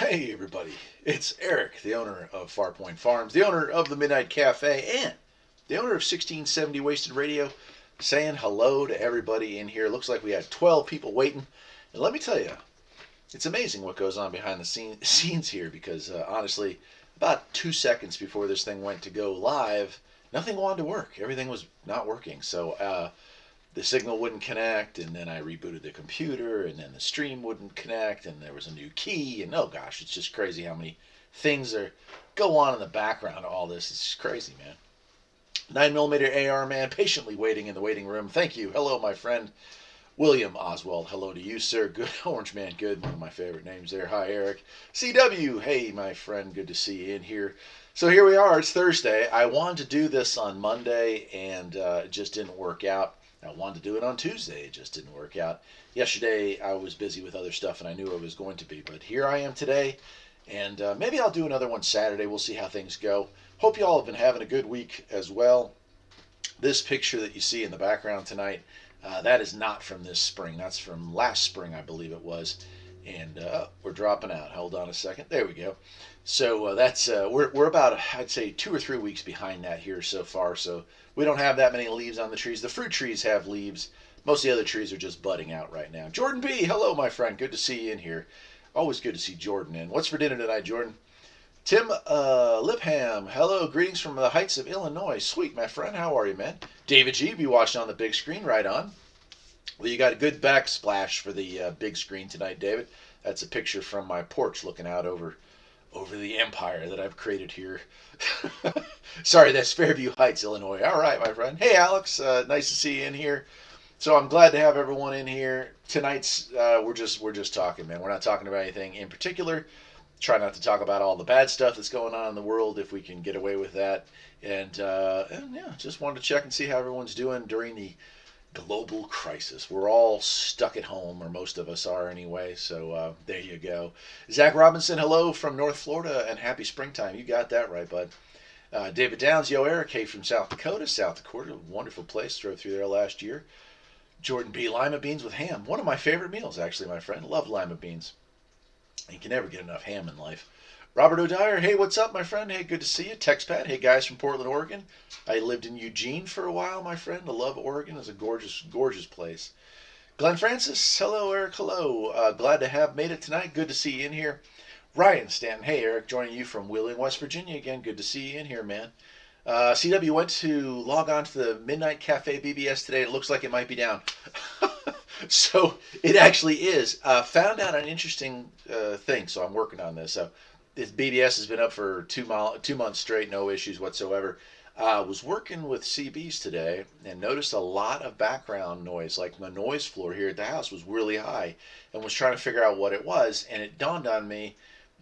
Hey everybody, it's Eric, the owner of Farpoint Farms, the owner of the Midnight Cafe, and the owner of 1670 Wasted Radio, saying hello to everybody in here. Looks like we had 12 people waiting. And let me tell you, it's amazing what goes on behind the scenes here because honestly, about 2 seconds before this thing went to go live, nothing wanted to work. Everything was not working. So the signal wouldn't connect, and then I rebooted the computer, and then the stream wouldn't connect, and there was a new key, and oh gosh, it's just crazy how many things go on in the background of all this. It's just crazy, man. 9mm AR man, patiently waiting in the waiting room. Thank you. Hello, my friend William Oswald. Hello to you, sir. Good Orange Man. Good. One of my favorite names there. Hi, Eric. CW. Hey, my friend. Good to see you in here. So here we are. It's Thursday. I wanted to do this on Monday, and it just didn't work out. I wanted to do it on Tuesday. It just didn't work out. Yesterday, I was busy with other stuff, and I knew I was going to be. But here I am today, and maybe I'll do another one Saturday. We'll see how things go. Hope you all have been having a good week as well. This picture that you see in the background tonight, that is not from this spring. That's from last spring, I believe it was. And we're dropping out. Hold on a second. There we go. So that's we're about, I'd say, 2 or 3 weeks behind that here so far. So we don't have that many leaves on the trees. The fruit trees have leaves. Most of the other trees are just budding out right now. Jordan B, hello, my friend. Good to see you in here. Always good to see Jordan in. What's for dinner tonight, Jordan? Tim Lipham, hello, greetings from the heights of Illinois. Sweet, my friend. How are you, man? David G, be watching on the big screen. Right on. Well, you got a good backsplash for the big screen tonight, David. That's a picture from my porch looking out over the empire that I've created here. Sorry, that's Fairview Heights, Illinois. All right, my friend. Hey, Alex. Nice to see you in here. So I'm glad to have everyone in here. Tonight's we're just talking, man. We're not talking about anything in particular. Try not to talk about all the bad stuff that's going on in the world if we can get away with that. And yeah, just wanted to check and see how everyone's doing during the global crisis. We're all stuck at home, or most of us are anyway. So there you go. Zach Robinson, hello from North Florida, and happy springtime. You got that right, bud. David Downs, yo, Eric, hey from South Dakota. South Dakota, wonderful place. Drove through there last year. Jordan B, lima beans with ham. One of my favorite meals, actually, my friend. Love lima beans. You can never get enough ham in life. Robert O'Dyer, hey, what's up, my friend? Hey, good to see you. TextPad, hey, guys from Portland, Oregon. I lived in Eugene for a while, my friend. I love Oregon. It's a gorgeous, gorgeous place. Glenn Francis, hello, Eric, hello. Glad to have made it tonight. Good to see you in here. Ryan Stanton, hey, Eric, joining you from Wheeling, West Virginia again. Good to see you in here, man. CW went to log on to the Midnight Cafe BBS today. It looks like it might be down. So it actually is. Found out an interesting thing, so I'm working on this. So this BBS has been up for 2 months straight, no issues whatsoever. Was working with CBs today and noticed a lot of background noise. Like the noise floor here at the house was really high, and was trying to figure out what it was. And it dawned on me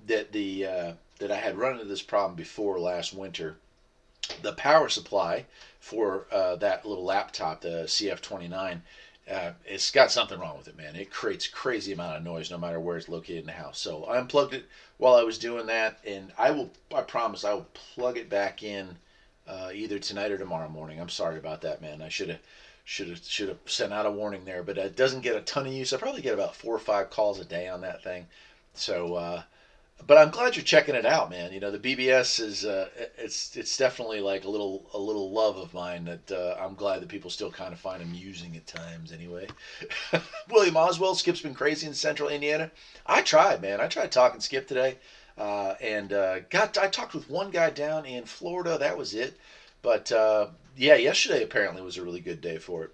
that that I had run into this problem before last winter. The power supply for that little laptop, the CF29. It's got something wrong with it, man. It creates crazy amount of noise no matter where it's located in the house. So I unplugged it while I was doing that, and I promise I will plug it back in either tonight or tomorrow morning. I'm sorry about that, man. I should have sent out a warning there, but it doesn't get a ton of use. I probably get about 4 or 5 calls a day on that thing. So but I'm glad you're checking it out, man. You know, the BBS is it's definitely like a little love of mine that I'm glad that people still kind of find amusing at times. Anyway, William Oswald, Skip's been crazy in Central Indiana. I tried, man. I tried talking Skip today, and I talked with one guy down in Florida. That was it. But yeah, yesterday apparently was a really good day for it.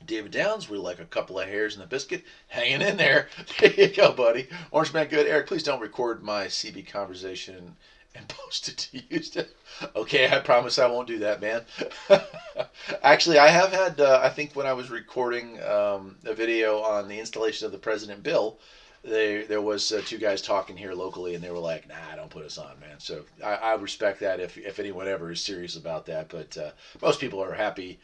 David Downs, we're like a couple of hairs in the biscuit, hanging in there. There you go, buddy. Orange Man, good. Eric, please don't record my CB conversation and post it to YouTube. Okay, I promise I won't do that, man. Actually, I have had, I think when I was recording a video on the installation of the President Bill, there was 2 guys talking here locally, and they were like, nah, don't put us on, man. So I respect that if anyone ever is serious about that. But most people are happy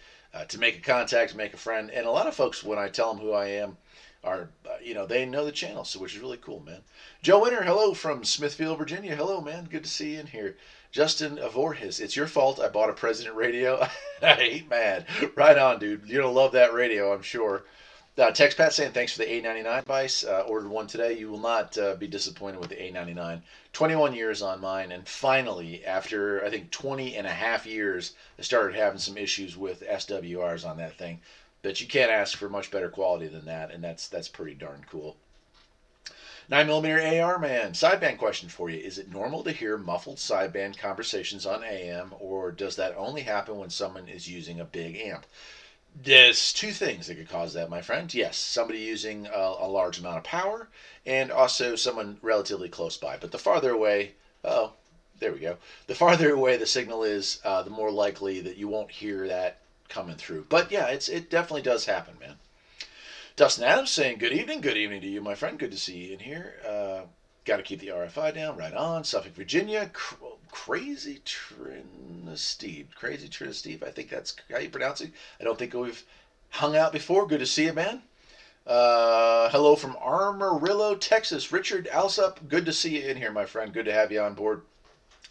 to make a contact, make a friend. And a lot of folks, when I tell them who I am, are, they know the channel, so which is really cool, man. Joe Winter, hello from Smithfield, Virginia. Hello, man. Good to see you in here. Justin Voorhis, it's your fault I bought a President radio. I ain't mad. Right on, dude. You're going to love that radio, I'm sure. Text Pat saying thanks for the A99 device. Ordered one today. You will not be disappointed with the A99. 21 years on mine, and finally, after I think 20 and a half years, I started having some issues with SWRs on that thing. But you can't ask for much better quality than that, and that's pretty darn cool. 9mm AR man, sideband question for you. Is it normal to hear muffled sideband conversations on AM, or does that only happen when someone is using a big amp? There's two things that could cause that, my friend. Yes, somebody using a large amount of power, and also someone relatively close by. But the farther away, oh, there we go. The farther away the signal is, the more likely that you won't hear that coming through. But yeah, it definitely does happen, man. Dustin Adams saying, good evening to you, my friend. Good to see you in here. Got to keep the RFI down. Right on. Suffolk, Virginia. Crazy Trinisteve. I think that's how you pronounce it. I don't think we've hung out before. Good to see you, man. Hello from Amarillo, Texas. Richard Alsup. Good to see you in here, my friend. Good to have you on board.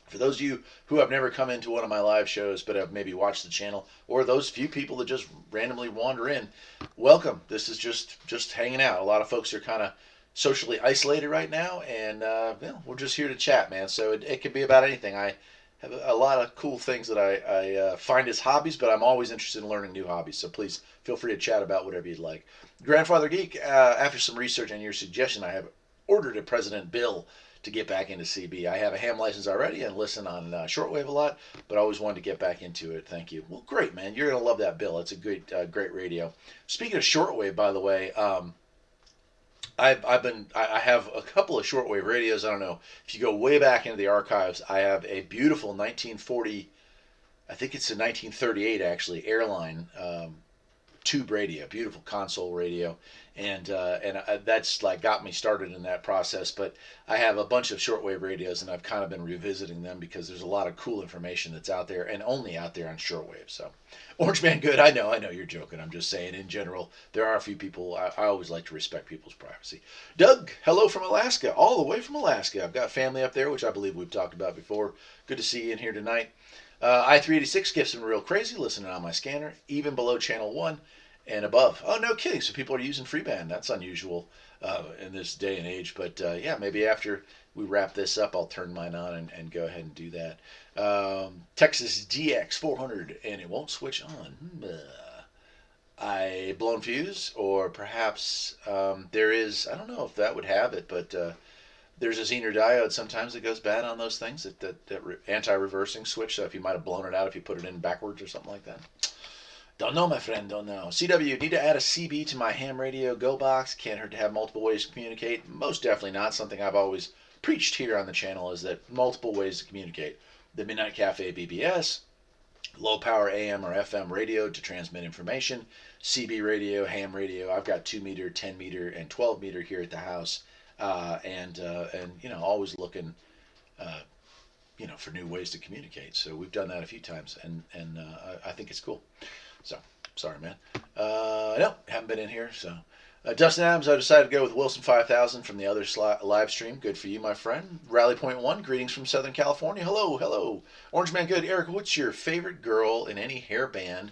For those of you who have never come into one of my live shows but have maybe watched the channel, or those few people that just randomly wander in, welcome. This is just hanging out. A lot of folks are kind of socially isolated right now, and we're just here to chat, man. So it could be about anything. I have a lot of cool things that I find as hobbies, but I'm always interested in learning new hobbies. So please feel free to chat about whatever you'd like. Grandfather Geek, after some research on your suggestion, I have ordered a President Bill to get back into CB. I have a ham license already and listen on shortwave a lot, but I always wanted to get back into it. Thank you. Well, great, man. You're going to love that bill. It's a great radio. Speaking of shortwave, by the way, I have a couple of shortwave radios. I don't know if you go way back into the archives. I have a beautiful 1940, I think it's a 1938 actually, Airline tube radio, beautiful console radio, and that's like got me started in that process. But I have a bunch of shortwave radios, and I've kind of been revisiting them because there's a lot of cool information that's out there, and only out there on shortwave. So, Orange Man, good. I know you're joking. I'm just saying in general, there are a few people. I always like to respect people's privacy. Doug, hello from Alaska, all the way from Alaska. I've got family up there, which I believe we've talked about before. Good to see you in here tonight. I386 gets them real crazy listening on my scanner, even below channel 1 and above. Oh, no kidding. So people are using freeband. That's unusual in this day and age. But yeah, maybe after we wrap this up, I'll turn mine on and go ahead and do that. Texas DX 400, and it won't switch on. I blown fuse, or perhaps there is, I don't know if that would have it, but there's a Zener diode sometimes that goes bad on those things, that anti-reversing switch. So if you might have blown it out if you put it in backwards or something like that. Don't know, my friend, don't know. CW, need to add a CB to my ham radio go box. Can't hurt to have multiple ways to communicate. Most definitely not. Something I've always preached here on the channel is that multiple ways to communicate. The Midnight Cafe BBS, low power AM or FM radio to transmit information, CB radio, ham radio. I've got 2 meter, 10 meter, and 12 meter here at the house, and always looking, for new ways to communicate. So we've done that a few times, and I think it's cool. So, sorry, man. No, haven't been in here. So, Dustin Adams, I decided to go with Wilson 5000 from the other live stream. Good for you, my friend. Rally Point 1, greetings from Southern California. Hello. Orange Man, good. Eric, what's your favorite girl in any hair band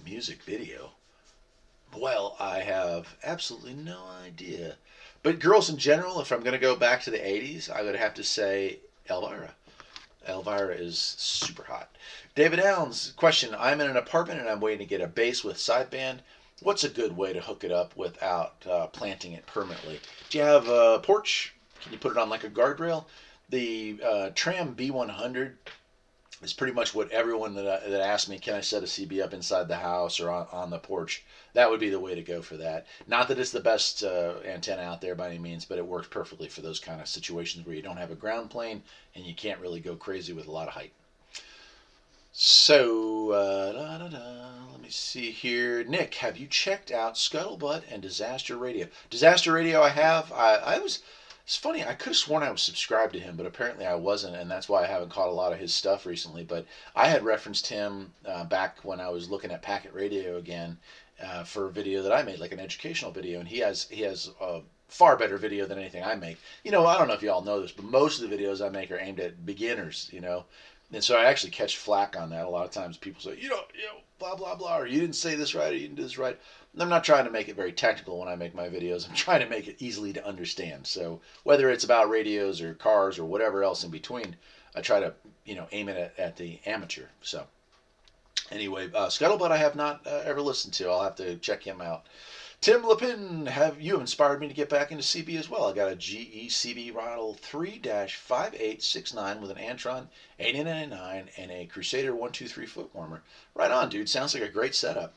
music video? Well, I have absolutely no idea. But girls in general, if I'm going to go back to the 80s, I would have to say Elvira. Elvira is super hot. David Downs, question. I'm in an apartment and I'm waiting to get a bass with sideband. What's a good way to hook it up without planting it permanently? Do you have a porch? Can you put it on like a guardrail? The Tram B100 is pretty much what everyone that asked me, can I set a CB up inside the house or on the porch? That would be the way to go for that. Not that it's the best antenna out there by any means, but it works perfectly for those kind of situations where you don't have a ground plane and you can't really go crazy with a lot of height. So, let me see here. Nick, have you checked out Scuttlebutt and Disaster Radio? Disaster Radio I have. It's funny, I could have sworn I was subscribed to him, but apparently I wasn't, and that's why I haven't caught a lot of his stuff recently. But I had referenced him back when I was looking at Packet Radio again for a video that I made, like an educational video, and he has a far better video than anything I make. I don't know if you all know this, but most of the videos I make are aimed at beginners, and so I actually catch flack on that. A lot of times people say, blah, blah, blah, or you didn't say this right, or you didn't do this right. I'm not trying to make it very technical when I make my videos. I'm trying to make it easily to understand. So whether it's about radios or cars or whatever else in between, I try to, aim it at the amateur. So anyway, Scuttlebutt I have not ever listened to. I'll have to check him out. Tim Lepin, have you inspired me to get back into CB as well? I got a GE CB Model 3-5869 with an Antron 8099 and a Crusader 123 foot warmer. Right on, dude. Sounds like a great setup.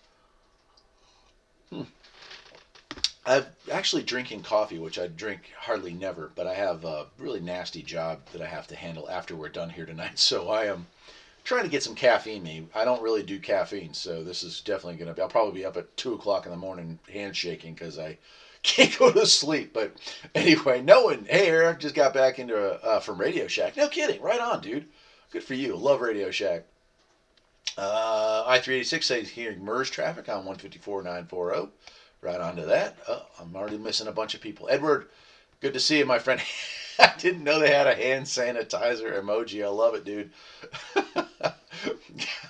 I'm actually drinking coffee, which I drink hardly never, but I have a really nasty job that I have to handle after we're done here tonight. So I am trying to get some caffeine in me. I don't really do caffeine, so this is definitely going to be, I'll probably be up at 2 o'clock in the morning, hands shaking because I can't go to sleep. But anyway, hey, Eric just got back into from Radio Shack. No kidding. Right on, dude. Good for you. Love Radio Shack. I-386 says hearing MERS traffic on 154.940. Right on to that. I'm already missing a bunch of people. Edward, good to see you, my friend. I didn't know they had a hand sanitizer emoji. I love it, dude.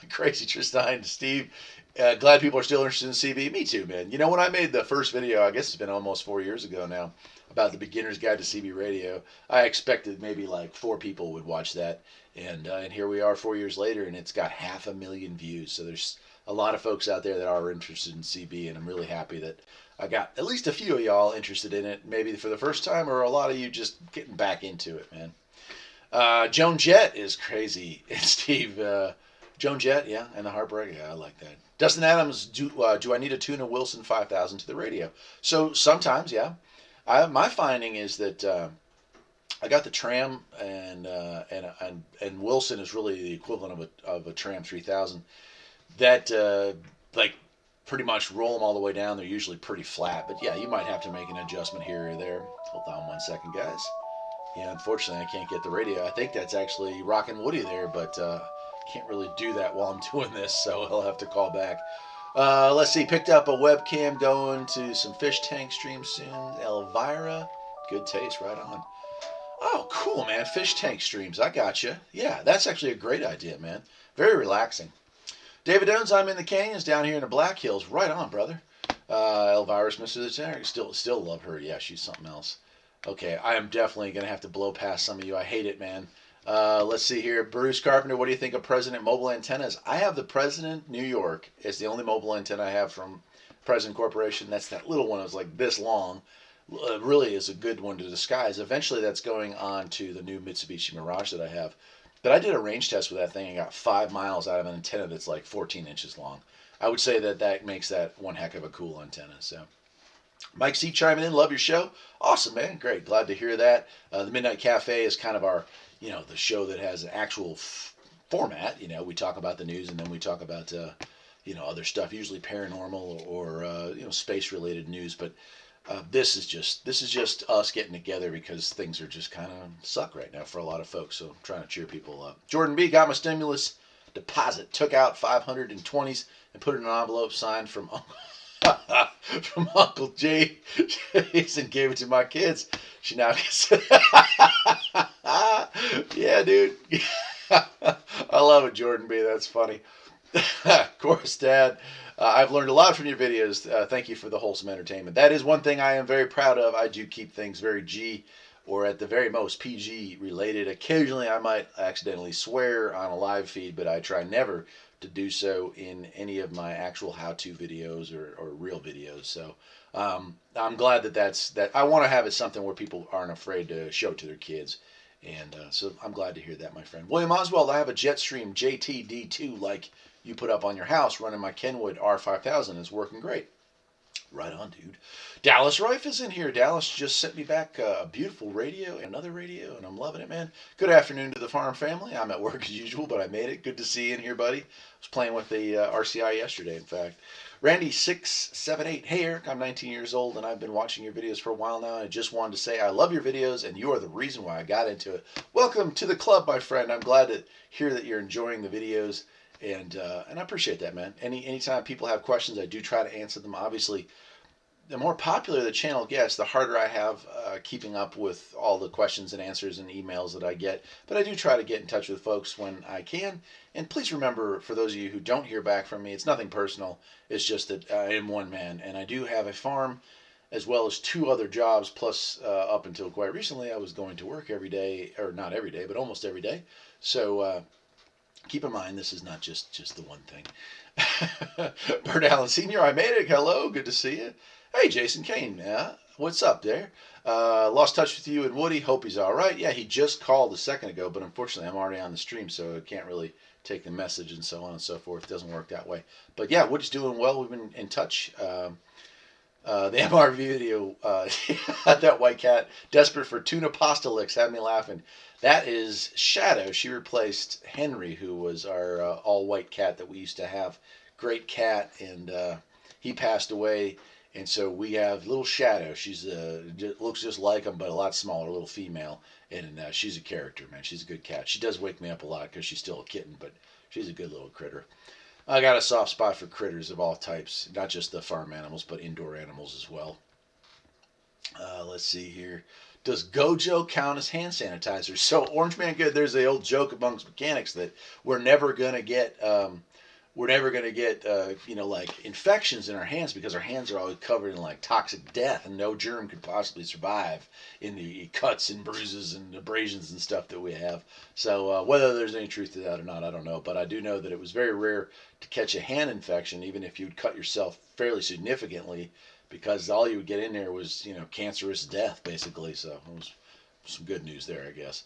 Crazy Tristan, Steve. Glad people are still interested in CB. Me too, man. You know, when I made the first video, I guess it's been almost 4 years ago now, about the beginner's guide to CB radio, I expected maybe like 4 people would watch that. And here we are 4 years later, and it's got 500,000 views. So there's a lot of folks out there that are interested in CB, and I'm really happy that I got at least a few of y'all interested in it, maybe for the first time, or a lot of you just getting back into it, man. Joan Jett is crazy. Steve, Joan Jett, yeah, and the Heartbreak, yeah, I like that. Dustin Adams, do I need to tune a Wilson 5000 to the radio? So sometimes, yeah. My finding is that I got the Tram, and Wilson is really the equivalent of a Tram 3000. That like pretty much roll them all the way down. They're usually pretty flat, but yeah, you might have to make an adjustment here or there. Hold on 1 second, guys. Yeah, unfortunately, I can't get the radio. I think that's actually Rockin' Woody there, but can't really do that while I'm doing this, so I'll have to call back. Let's see, picked up a webcam going to some fish tank streams soon. Elvira, good taste, right on. Oh, cool, man. Fish tank streams, I gotcha. Yeah, that's actually a great idea, man. Very relaxing. David Jones, I'm in the canyons down here in the Black Hills. Right on, brother. Elvira's Mr. the Tenor. Still love her. Yeah, she's something else. Okay, I am definitely going to have to blow past some of you. I hate it, man. Let's see here. Bruce Carpenter, what do you think of President mobile antennas? I have the President New York. It's the only mobile antenna I have from President Corporation. That's that little one. It's like this long. Really is a good one to disguise. Eventually, that's going on to the new Mitsubishi Mirage that I have. But I did a range test with that thing and got 5 miles out of an antenna that's like 14 inches long. I would say that makes that one heck of a cool antenna. So, Mike C chiming in, love your show. Awesome, man. Great. Glad to hear that. The Midnight Cafe is kind of our, the show that has an actual format. We talk about the news and then we talk about, other stuff, usually paranormal or space related news. But this is just us getting together because things are just kind of suck right now for a lot of folks. So I'm trying to cheer people up. Jordan B got my stimulus deposit, took out 520s and put it in an envelope signed from from Uncle Jay. Jason gave it to my kids. She now gets yeah, dude. I love it, Jordan B. That's funny. Of course, Dad. I've learned a lot from your videos. Thank you for the wholesome entertainment. That is one thing I am very proud of. I do keep things very G, or at the very most PG related. Occasionally I might accidentally swear on a live feed, but I try never to do so in any of my actual how-to videos or real videos. So I'm glad that I want to have it something where people aren't afraid to show it to their kids. And so I'm glad to hear that, my friend. William Oswald, I have a Jetstream JTD2 like you put up on your house running my Kenwood R5000. It's working great. Right on, dude. Dallas Rife is in here. Dallas just sent me back a beautiful radio, another radio, and I'm loving it, man. Good afternoon to the farm family. I'm at work as usual, but I made it. Good to see you in here, buddy. I was playing with the RCI yesterday, in fact. Randy678. Hey, Eric, I'm 19 years old, and I've been watching your videos for a while now. I just wanted to say I love your videos, and you are the reason why I got into it. Welcome to the club, my friend. I'm glad to hear that you're enjoying the videos, and I appreciate that, man. Anytime people have questions, I do try to answer them. Obviously, the more popular the channel gets, the harder I have keeping up with all the questions and answers and emails that I get. But I do try to get in touch with folks when I can. And please remember, for those of you who don't hear back from me, it's nothing personal. It's just that I am one man, and I do have a farm as well as two other jobs. Plus, up until quite recently, I was going to work every day, or not every day, but almost every day. So keep in mind, this is not just the one thing. Bert Allen Sr., I made it. Hello, good to see you. Hey, Jason Kane, yeah, what's up there? Lost touch with you and Woody. Hope he's all right. Yeah, he just called a second ago, but unfortunately, I'm already on the stream, so I can't really take the message and so on and so forth. It doesn't work that way. But yeah, Woody's doing well. We've been in touch. The MR video, that white cat, desperate for tuna pasta licks, had me laughing. That is Shadow. She replaced Henry, who was our all white cat that we used to have. Great cat, and he passed away. And so we have little Shadow. She's looks just like him, but a lot smaller, little female. And she's a character, man. She's a good cat. She does wake me up a lot because she's still a kitten, but she's a good little critter. I got a soft spot for critters of all types, not just the farm animals, but indoor animals as well. Let's see here. Does Gojo count as hand sanitizer? So, Orange Man Good, there's the old joke amongst mechanics that we're never gonna get like infections in our hands because our hands are always covered in like toxic death, and no germ could possibly survive in the cuts and bruises and abrasions and stuff that we have. So whether there's any truth to that or not, I don't know. But I do know that it was very rare to catch a hand infection, even if you'd cut yourself fairly significantly, because all you would get in there was cancerous death basically. So it was some good news there, I guess.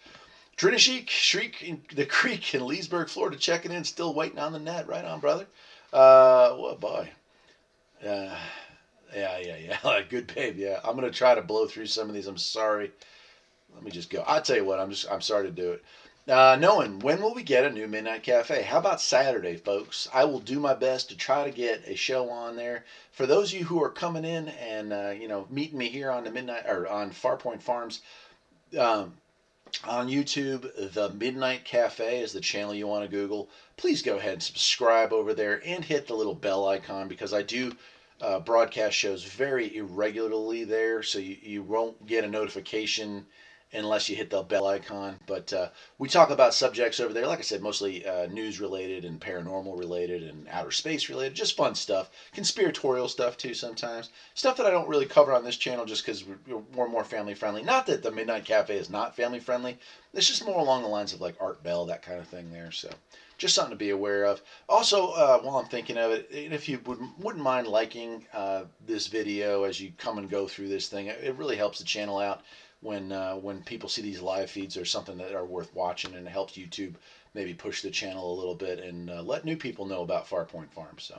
Trinishik, Shriek in the Creek in Leesburg, Florida, checking in, still waiting on the net. Right on, brother. Well, boy. Yeah. Good babe. Yeah, I'm gonna try to blow through some of these. I'm sorry. Let me just go. I'll tell you what. I'm sorry to do it. Knowing when will we get a new Midnight Cafe? How about Saturday, folks? I will do my best to try to get a show on there. For those of you who are coming in and meeting me here on the Midnight or on Farpoint Farms. On YouTube, The Midnight Cafe is the channel you want to Google. Please go ahead and subscribe over there and hit the little bell icon, because I do broadcast shows very irregularly there, so you won't get a notification unless you hit the bell icon. But we talk about subjects over there, like I said, mostly news related and paranormal related and outer space related, just fun stuff, conspiratorial stuff too sometimes, stuff that I don't really cover on this channel just because we're more family friendly. Not that the Midnight Cafe is not family friendly, it's just more along the lines of like Art Bell, that kind of thing there. So just something to be aware of. Also, while I'm thinking of it, if you wouldn't mind liking this video as you come and go through this thing, it really helps the channel out when people see these live feeds or something that are worth watching, and it helps YouTube maybe push the channel a little bit and let new people know about Farpoint Farms. So,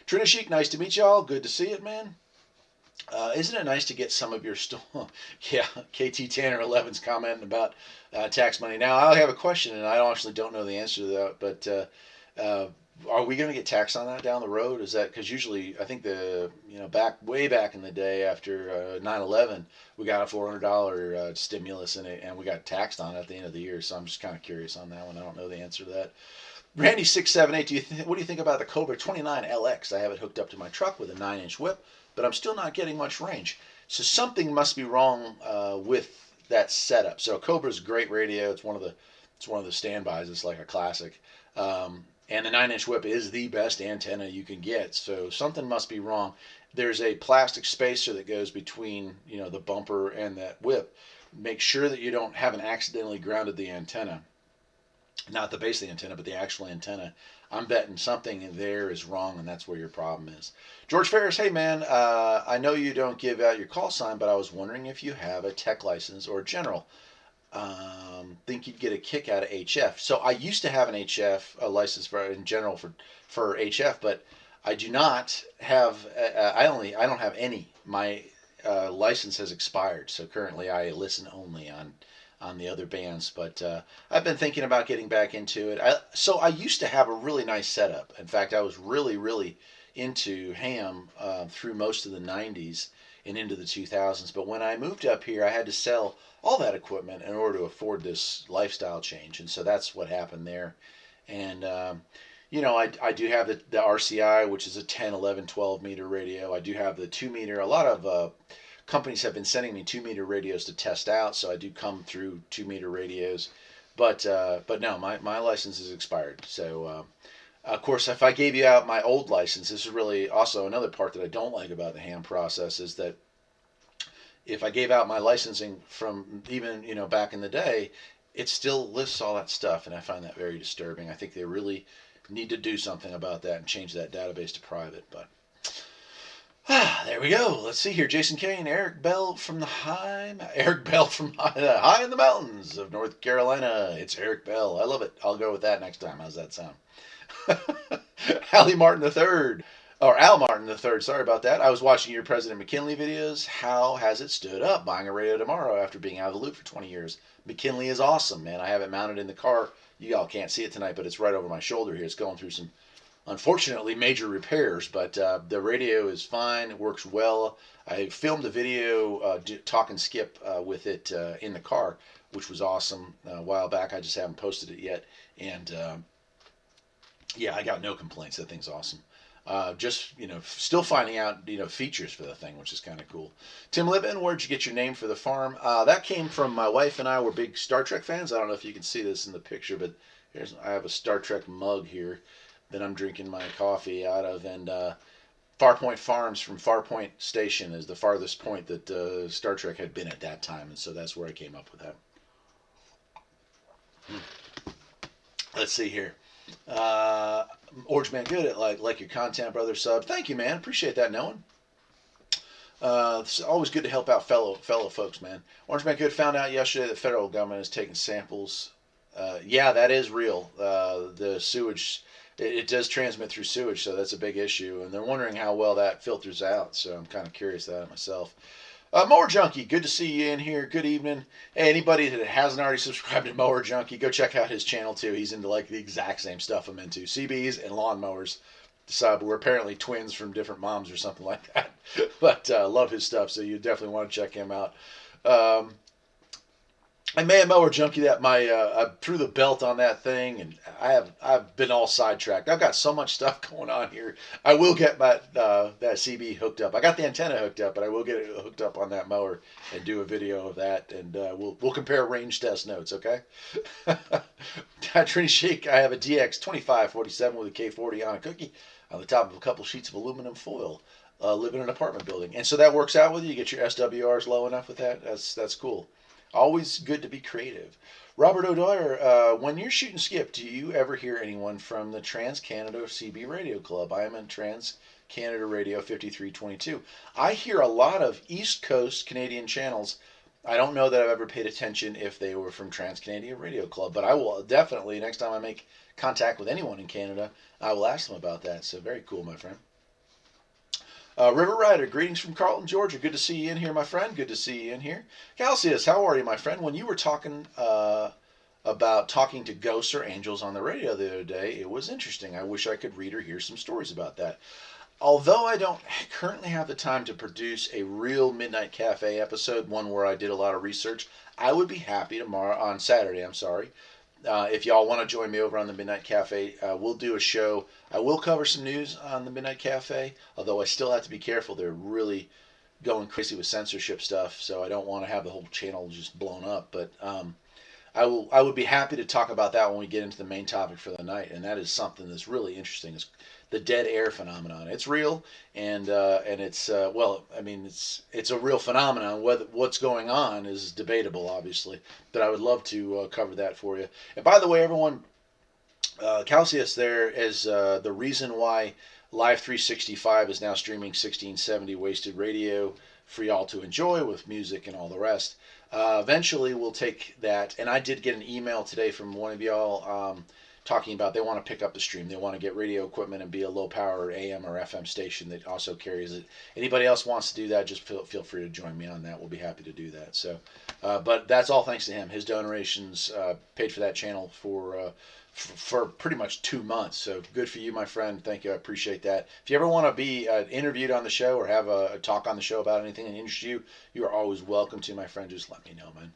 Trinishik, nice to meet y'all. Good to see it, man. Isn't it nice to get some of your yeah, KT Tanner 11's commenting about tax money. Now, I have a question, and I actually don't know the answer to that, but are we going to get taxed on that down the road? Is that because usually I think way back in the day after 9/11, we got a $400 stimulus in it, and we got taxed on it at the end of the year. So I'm just kind of curious on that one. I don't know the answer to that. Randy 678, what do you think about the Cobra 29 LX? I have it hooked up to my truck with a 9-inch whip, but I'm still not getting much range. So something must be wrong with that setup. So Cobra's a great radio. It's one of the standbys. It's like a classic. And the 9-inch whip is the best antenna you can get. So something must be wrong. There's a plastic spacer that goes between the bumper and that whip. Make sure that you haven't accidentally grounded the antenna. Not the base of the antenna, but the actual antenna. I'm betting something there is wrong, and that's where your problem is. George Ferris, hey man, I know you don't give out your call sign, but I was wondering if you have a tech license or general. Think you'd get a kick out of HF. So I used to have an HF, a license in general for HF, but I do not have. I don't have any. My license has expired, so currently I listen only on the other bands. But I've been thinking about getting back into it. So I used to have a really nice setup. In fact, I was really into ham through most of the '90s and into the 2000s. But when I moved up here, I had to sell all that equipment in order to afford this lifestyle change, and so that's what happened there. And I do have the RCI, which is a 10, 11, 12 meter radio. I do have the 2 meter. A lot of companies have been sending me 2 meter radios to test out, so I do come through 2 meter radios. But no, my license is expired. So of course, if I gave you out my old license, this is really also another part that I don't like about the ham process is that if I gave out my licensing from even back in the day, it still lists all that stuff, and I find that very disturbing. I think they really need to do something about that and change that database to private. But there we go. Let's see here. Jason Kane, Eric Bell from Eric Bell from high in the mountains of North Carolina. It's Eric Bell. I love it. I'll go with that next time. How's that sound? Hallie Martin III, or Al Martin III. Sorry about that. I was watching your President McKinley videos. How has it stood up? Buying a radio tomorrow after being out of the loop for 20 years. McKinley is awesome, man. I have it mounted in the car. You all can't see it tonight, but it's right over my shoulder here. It's going through some, unfortunately, major repairs, but the radio is fine. It works well. I filmed a video talk and skip with it in the car, which was awesome a while back. I just haven't posted it yet. And yeah, I got no complaints. That thing's awesome. Just still finding out features for the thing, which is kind of cool. Tim Lippman, where'd you get your name for the farm? That came from my wife and I. Were big Star Trek fans. I don't know if you can see this in the picture, but I have a Star Trek mug here that I'm drinking my coffee out of, and Farpoint Farms from Farpoint Station is the farthest point that Star Trek had been at that time, and so that's where I came up with that. Let's see here. Orange Man Good at like your content, brother sub. Thank you, man. Appreciate that, Nolan. It's always good to help out fellow folks, man. Orange Man Good found out yesterday that federal government is taking samples. Yeah, that is real. The sewage, it does transmit through sewage, so that's a big issue. And they're wondering how well that filters out. So I'm kind of curious about it myself. Mower Junkie, good to see you in here. Good evening. Hey, anybody that hasn't already subscribed to Mower Junkie, go check out his channel too. He's into like the exact same stuff I'm into. CBs and lawnmowers. So we're apparently twins from different moms or something like that. But love his stuff, so you definitely want to check him out. I may have Mower Junkie that I threw the belt on that thing, and I've been all sidetracked. I've got so much stuff going on here. I will get that CB hooked up. I got the antenna hooked up, but I will get it hooked up on that mower and do a video of that, and we'll compare range test notes. Okay. Trini Chic, I have a DX 2547 with a K40 on a cookie on the top of a couple sheets of aluminum foil. Live in an apartment building, and so that works out with you. You get your SWRs low enough with that. That's cool. Always good to be creative. Robert O'Dwyer, when you're shooting skip, do you ever hear anyone from the Trans Canada CB Radio Club? I am in Trans Canada Radio 5322. I hear a lot of East Coast Canadian channels. I don't know that I've ever paid attention if they were from Trans Canada Radio Club, but I will definitely, next time I make contact with anyone in Canada, I will ask them about that. So very cool, my friend. River Rider, greetings from Carlton, Georgia. Good to see you in here, my friend. Good to see you in here. Calcius, how are you, my friend? When you were talking about talking to ghosts or angels on the radio the other day, it was interesting. I wish I could read or hear some stories about that. Although I don't currently have the time to produce a real Midnight Cafe episode, one where I did a lot of research, I would be happy on Saturday, if y'all want to join me over on the Midnight Cafe, we'll do a show. I will cover some news on the Midnight Cafe, although I still have to be careful. They're really going crazy with censorship stuff, so I don't want to have the whole channel just blown up. But I would be happy to talk about that when we get into the main topic for the night, and that is something that's really interesting. It's the dead air phenomenon. It's real, and it's it's a real phenomenon. What's going on is debatable, obviously, but I would love to cover that for you. And by the way, everyone, Calcius there is the reason why Live 365 is now streaming 1670 Wasted Radio for y'all to enjoy with music and all the rest. Eventually, we'll take that, and I did get an email today from one of y'all talking about they want to pick up the stream. They want to get radio equipment and be a low power AM or FM station that also carries it. Anybody else wants to do that, just feel free to join me on that. We'll be happy to do that. So, but that's all thanks to him. His donations paid for that channel for pretty much 2 months. So good for you, my friend. Thank you. I appreciate that. If you ever want to be interviewed on the show or have a talk on the show about anything that interests you, you are always welcome to, my friend. Just let me know, man.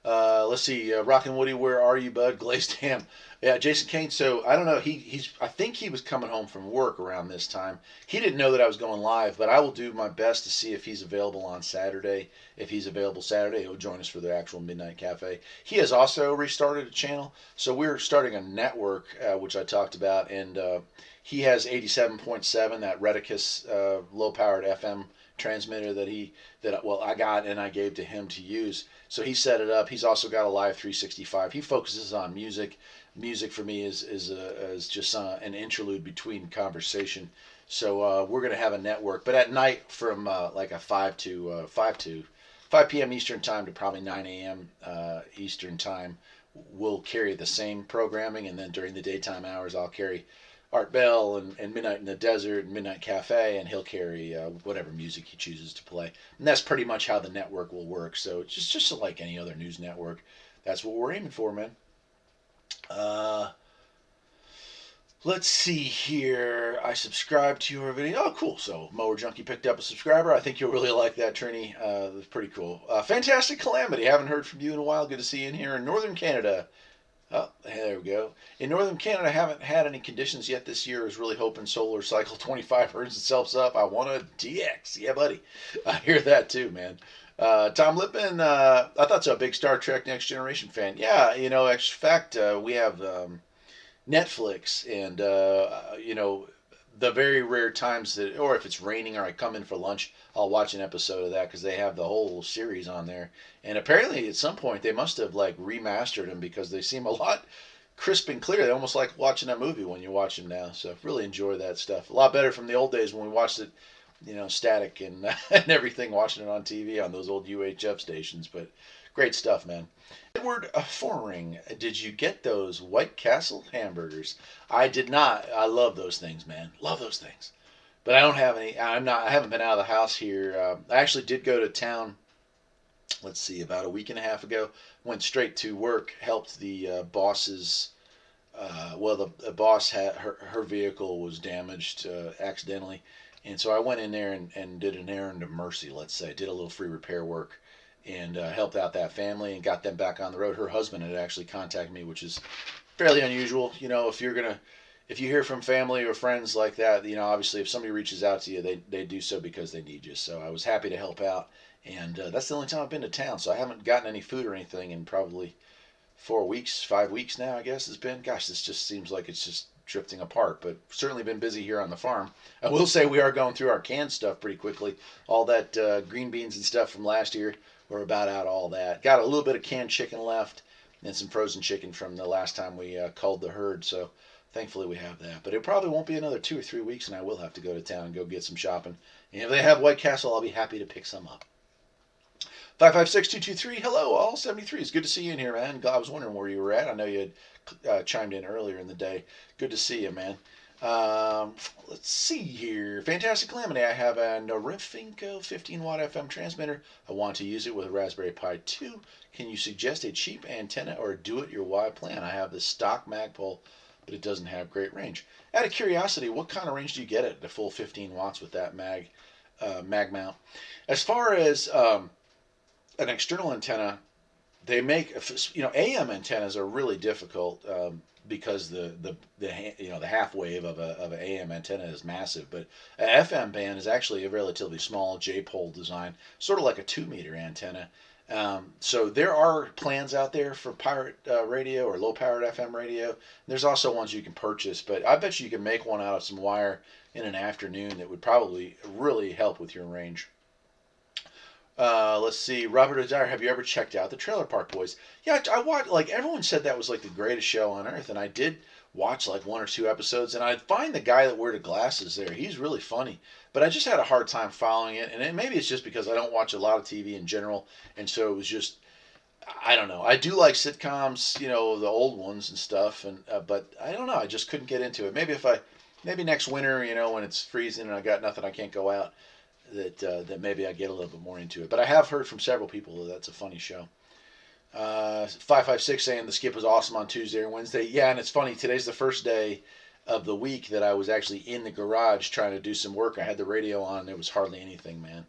Let's see. Rockin' Woody, where are you, bud? Glazed ham. Yeah, Jason Kane. So I don't know. He's. I think he was coming home from work around this time. He didn't know that I was going live, but I will do my best to see if he's available on Saturday. If he's available Saturday, he'll join us for the actual Midnight Cafe. He has also restarted a channel, so we're starting a network, which I talked about, and he has 87.7, that Redicus low-powered FM transmitter that well I got and I gave to him to use. So he set it up. He's also got a Live 365. He focuses on music. Music for me is just an interlude between conversation. So we're gonna have a network, but at night from like a 5 p.m. Eastern time to probably 9 a.m. Eastern time, we'll carry the same programming, and then during the daytime hours, I'll carry Art Bell and Midnight in the Desert and Midnight Cafe, and he'll carry whatever music he chooses to play. And that's pretty much how the network will work. So it's just like any other news network. That's what we're aiming for, man. Uh, let's see here. I subscribed to your video. Oh, cool. So Mower Junkie picked up a subscriber. I think you'll really like that, Trini. That's pretty cool. Fantastic Calamity. Haven't heard from you in a while. Good to see you in here in Northern Canada. Oh, there we go. In Northern Canada, I haven't had any conditions yet this year. I was really hoping solar cycle 25 earns itself up. I want a DX. Yeah, buddy. I hear that too, man. Tom Lippman, I thought so. A big Star Trek Next Generation fan. Yeah, in fact, we have Netflix, and the very rare times that, or if it's raining or I come in for lunch, I'll watch an episode of that because they have the whole series on there. And apparently, at some point, they must have like remastered them because they seem a lot crisp and clear. They're almost like watching a movie when you watch them now. So really enjoy that stuff. A lot better from the old days when we watched it, static and and everything, watching it on TV on those old UHF stations. But great stuff, man. Edward Foring, did you get those White Castle hamburgers? I did not. I love those things, man. Love those things. But I don't have any. I haven't been out of the house here. I actually did go to town. Let's see, about a week and a half ago. Went straight to work. Helped the bosses. The boss had her vehicle was damaged accidentally, and so I went in there and did an errand of mercy. Let's say did a little free repair work and helped out that family and got them back on the road. Her husband had actually contacted me, which is fairly unusual. If you hear from family or friends like that, obviously if somebody reaches out to you, they do so because they need you. So I was happy to help out, and that's the only time I've been to town. So I haven't gotten any food or anything in probably 4 weeks, 5 weeks now. I guess it's been. Gosh, this just seems like it's just drifting apart. But certainly been busy here on the farm. I will say we are going through our canned stuff pretty quickly. All that green beans and stuff from last year. We're about out all that. Got a little bit of canned chicken left and some frozen chicken from the last time we culled the herd. So thankfully we have that. But it probably won't be another 2 or 3 weeks, and I will have to go to town and go get some shopping. And if they have White Castle, I'll be happy to pick some up. 556-223, hello, all 73. It's good to see you in here, man. I was wondering where you were at. I know you had chimed in earlier in the day. Good to see you, man. Let's see here. Fantastic Calamity. I have a Norifinco 15-watt FM transmitter. I want to use it with a Raspberry Pi 2. Can you suggest a cheap antenna or do-it-your-why plan? I have the stock Magpul, but it doesn't have great range. Out of curiosity, what kind of range do you get at the full 15 watts with that mag mount? As far as an external antenna, they make AM antennas are really difficult because the half wave of an AM antenna is massive, but an FM band is actually a relatively small J-pole design, sort of like a 2-meter antenna. So there are plans out there for pirate radio or low-powered FM radio. There's also ones you can purchase, but I bet you can make one out of some wire in an afternoon that would probably really help with your range. Let's see. Robert Adair, have you ever checked out the Trailer Park Boys? Yeah, I watched, like, everyone said that was like the greatest show on earth, and I did watch like 1 or 2 episodes, and I find the guy that wore the glasses there, he's really funny, but I just had a hard time following it, and maybe it's just because I don't watch a lot of TV in general, and so it was just, I don't know. I do like sitcoms, the old ones and stuff, and but I don't know, I just couldn't get into it. Maybe next winter, when it's freezing and I got nothing, I can't go out, that maybe I get a little bit more into it. But I have heard from several people that that's a funny show. 556 saying the skip was awesome on Tuesday or Wednesday. Yeah, and it's funny. Today's the first day of the week that I was actually in the garage trying to do some work. I had the radio on, and there was hardly anything, man.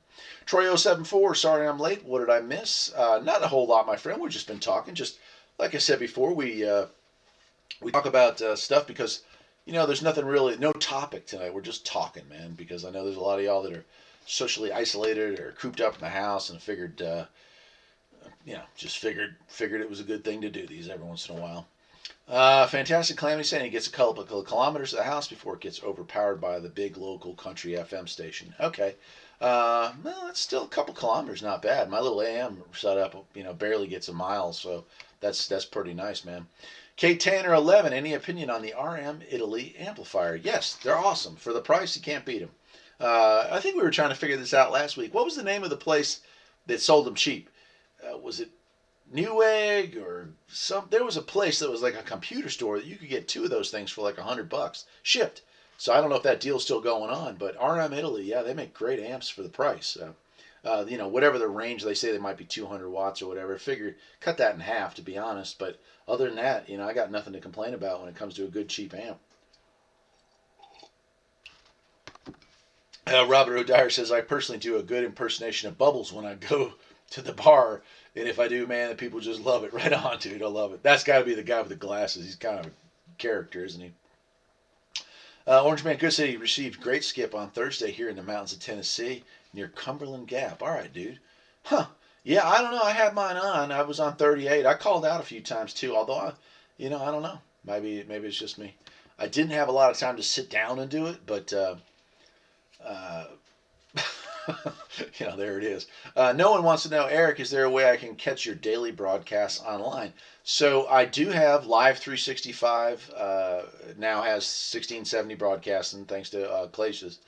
Troy074, sorry I'm late. What did I miss? Not a whole lot, my friend. We've just been talking. Just like I said before, we talk about stuff because, there's nothing really, no topic tonight. We're just talking, man, because I know there's a lot of y'all that are socially isolated or cooped up in the house and figured, just figured it was a good thing to do these every once in a while. Fantastic Calamity saying he gets a couple of kilometers to the house before it gets overpowered by the big local country FM station. Okay. Well, that's still a couple kilometers, not bad. My little AM setup, barely gets a mile, so that's pretty nice, man. Kate Tanner 11, any opinion on the RM Italy amplifier? Yes, they're awesome. For the price, you can't beat them. I think we were trying to figure this out last week. What was the name of the place that sold them cheap? Was it Newegg or some? There was a place that was like a computer store that you could get two of those things for like $100 shipped. So I don't know if that deal's still going on, but RM Italy, yeah, they make great amps for the price. Whatever the range, they say they might be 200 watts or whatever. Figure cut that in half, to be honest. But other than that, I got nothing to complain about when it comes to a good cheap amp. Robert O'Dyer says, I personally do a good impersonation of Bubbles when I go to the bar. And if I do, man, the people just love it. Right on, dude. I love it. That's got to be the guy with the glasses. He's kind of a character, isn't he? Orange Man Good said he received great skip on Thursday here in the mountains of Tennessee near Cumberland Gap. All right, dude. Huh. Yeah, I don't know. I had mine on. I was on 38. I called out a few times too, although I don't know. Maybe it's just me. I didn't have a lot of time to sit down and do it, but there it is. No one wants to know, Eric, is there a way I can catch your daily broadcasts online? So I do have Live 365, now has 1670 broadcasting, thanks to Clacius,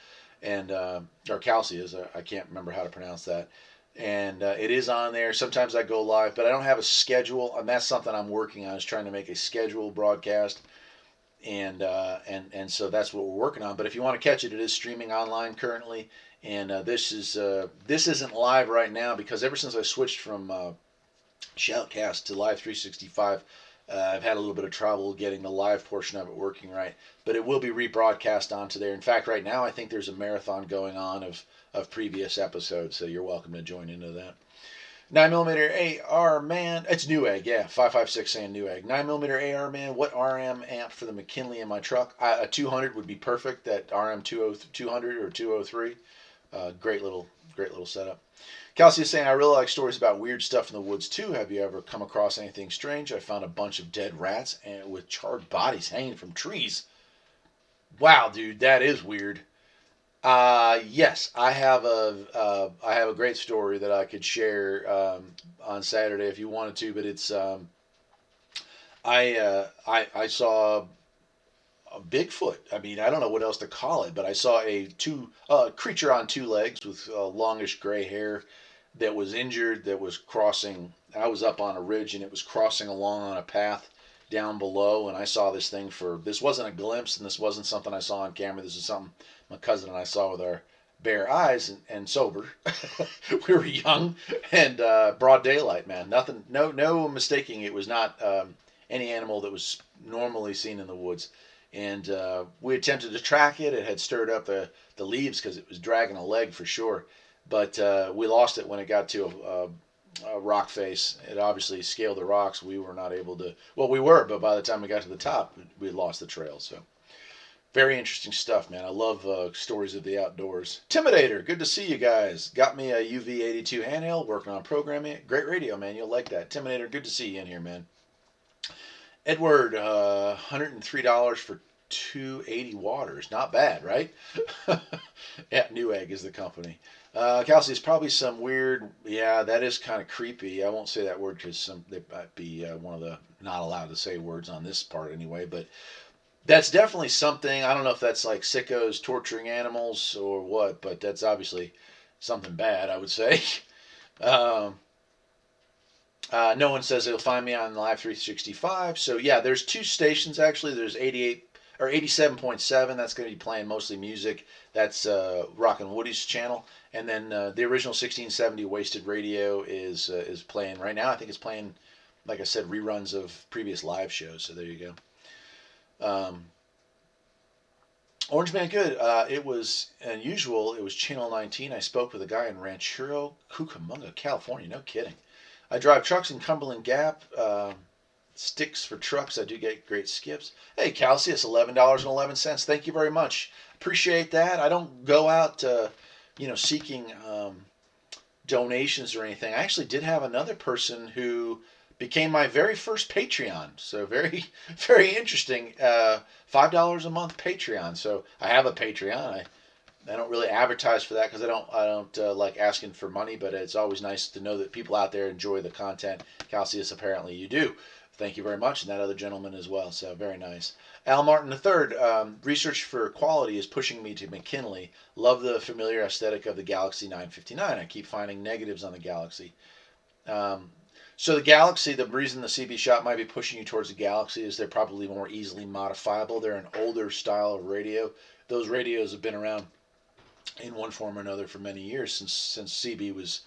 and, or Calcius, I can't remember how to pronounce that. And it is on there. Sometimes I go live, but I don't have a schedule, and that's something I'm working on, is trying to make a scheduled broadcast. And so that's what we're working on. But if you want to catch it, it is streaming online currently. And this isn't live right now because ever since I switched from Shoutcast to Live 365, I've had a little bit of trouble getting the live portion of it working right. But it will be rebroadcast onto there. In fact, right now I think there's a marathon going on of previous episodes, so you're welcome to join into that. 9mm AR man, it's Newegg, yeah. 556 saying Newegg. 9mm AR man, what RM amp for the McKinley in my truck? A 200 would be perfect. That RM 200 or 203. Great little setup. Kelsey is saying, I really like stories about weird stuff in the woods too. Have you ever come across anything strange? I found a bunch of dead rats and with charred bodies hanging from trees. Wow, dude, that is weird. Yes, I have a great story that I could share on Saturday if you wanted to, but it's I saw a Bigfoot. I mean, I don't know what else to call it, but I saw a creature on two legs with longish gray hair that was injured, that was crossing. I was up on a ridge and it was crossing along on a path down below, and I saw this thing this wasn't a glimpse, and this wasn't something I saw on camera. This is something my cousin and I saw with our bare eyes and sober. We were young and broad daylight, man. Nothing, no mistaking. It was not any animal that was normally seen in the woods. And we attempted to track it. It had stirred up the leaves because it was dragging a leg for sure. But we lost it when it got to a rock face. It obviously scaled the rocks. We were not able to. Well, we were, but by the time we got to the top, we had lost the trail. So very interesting stuff, man. I love stories of the outdoors. Timidator, good to see you guys. Got me a UV82 handheld, working on programming it. Great radio, man. You'll like that. Timidator, good to see you in here, man. Edward, $103 for 280 waters. Not bad, right? Yeah, Newegg is the company. Kelsey, is probably some weird. Yeah, that is kind of creepy. I won't say that word because they might be one of the not allowed to say words on this part anyway. But that's definitely something. I don't know if that's like sickos torturing animals or what, but that's obviously something bad, I would say. No one says they'll find me on Live 365. So yeah, there's two stations actually. There's 88 or 87.7. That's going to be playing mostly music. That's Rockin' Woody's channel. And then the original 1670 Wasted Radio is playing right now. I think it's playing, like I said, reruns of previous live shows. So there you go. Orange Man Good. It was unusual. It was Channel 19. I spoke with a guy in Ranchero Cucamonga, California. No kidding. I drive trucks in Cumberland Gap. Sticks for trucks. I do get great skips. Hey, Calcius, $11.11. Thank you very much. Appreciate that. I don't go out, seeking donations or anything. I actually did have another person who became my very first Patreon. So very, very interesting. $5 a month Patreon. So I have a Patreon. I don't really advertise for that because I don't like asking for money, but it's always nice to know that people out there enjoy the content. Calcius, apparently you do. Thank you very much, and that other gentleman as well. So very nice. Al Martin III, research for quality is pushing me to McKinley. Love the familiar aesthetic of the Galaxy 959. I keep finding negatives on the Galaxy. Um, so the Galaxy, the reason the CB shop might be pushing you towards the Galaxy is they're probably more easily modifiable. They're an older style of radio. Those radios have been around in one form or another for many years since CB was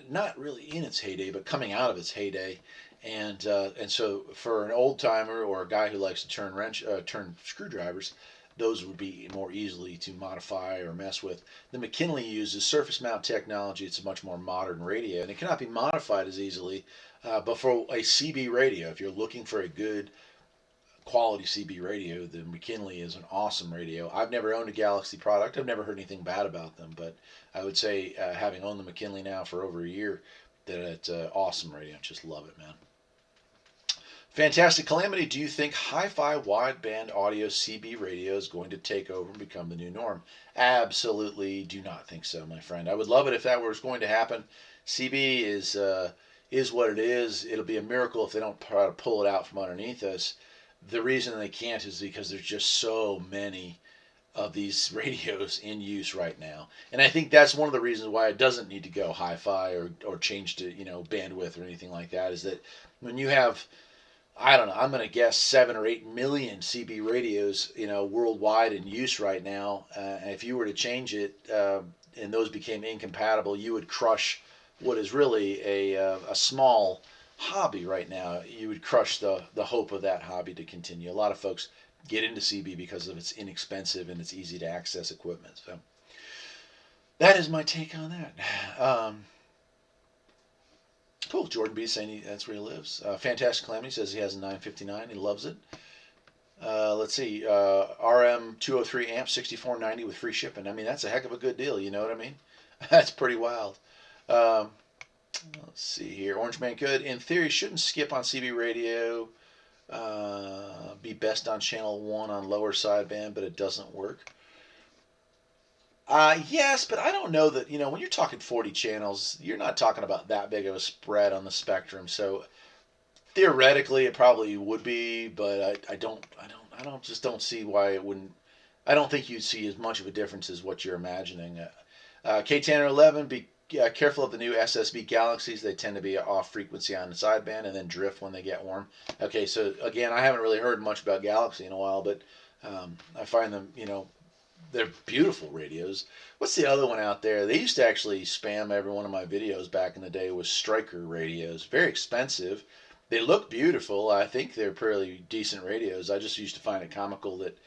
not really in its heyday, but coming out of its heyday. And so for an old timer or a guy who likes to turn screwdrivers, those would be more easily to modify or mess with. The McKinley uses surface mount technology. It's a much more modern radio, and it cannot be modified as easily. But for a CB radio, if you're looking for a good quality CB radio, the McKinley is an awesome radio. I've never owned a Galaxy product. I've never heard anything bad about them, but I would say, having owned the McKinley now for over a year, that it's an awesome radio. Just love it, man. Fantastic Calamity, do you think hi-fi wideband audio CB radio is going to take over and become the new norm? Absolutely do not think so, my friend. I would love it if that was going to happen. CB is what it is. It'll be a miracle if they don't try to pull it out from underneath us. The reason they can't is because there's just so many of these radios in use right now. And I think that's one of the reasons why it doesn't need to go hi-fi or change to, bandwidth or anything like that, is that when you have, I don't know, I'm going to guess 7 or 8 million CB radios, worldwide in use right now. And if you were to change it, and those became incompatible, you would crush what is really a small hobby right now. You would crush the hope of that hobby to continue. A lot of folks get into CB because of its inexpensive and it's easy to access equipment. So that is my take on that. Cool. Jordan B saying that's where he lives. Fantastic Calamity says he has a 959. He loves it. Let's see. RM 203 amp 6490 with free shipping. I mean, that's a heck of a good deal. You know what I mean? That's pretty wild. Um, let's see here. Orange Man Good. In theory, shouldn't skip on CB radio. Be best on channel 1 on lower sideband, but it doesn't work. Yes, but I don't know that, when you're talking 40 channels, you're not talking about that big of a spread on the spectrum. So theoretically, it probably would be, but I don't see why it wouldn't. I don't think you'd see as much of a difference as what you're imagining. K Tanner 11, be careful of the new SSB Galaxies. They tend to be off frequency on the sideband and then drift when they get warm. Okay, so again, I haven't really heard much about Galaxy in a while, but I find them, they're beautiful radios. What's the other one out there? They used to actually spam every one of my videos back in the day with Stryker radios. Very expensive. They look beautiful. I think they're pretty decent radios. I just used to find it comical that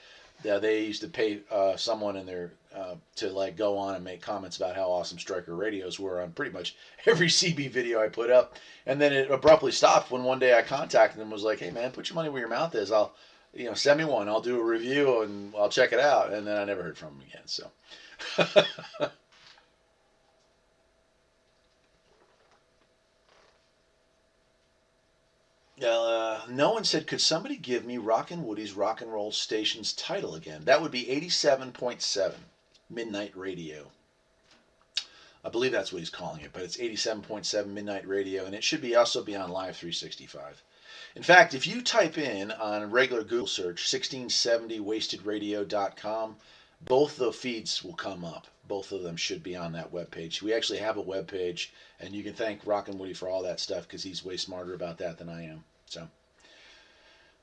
they used to pay someone in their to like go on and make comments about how awesome Stryker radios were on pretty much every CB video I put up, and then it abruptly stopped when one day I contacted them and was like, "Hey man, put your money where your mouth is. I'll, send me one. I'll do a review and I'll check it out." And then I never heard from them again. So. No one said, could somebody give me Rockin' Woody's Rock and Roll Station's title again? That would be 87.7 Midnight Radio. I believe that's what he's calling it, but it's 87.7 Midnight Radio, and it should also be on Live 365. In fact, if you type in on regular Google search 1670wastedradio.com, both the feeds will come up. Both of them should be on that webpage. We actually have a webpage, and you can thank Rockin' Woody for all that stuff because he's way smarter about that than I am. So,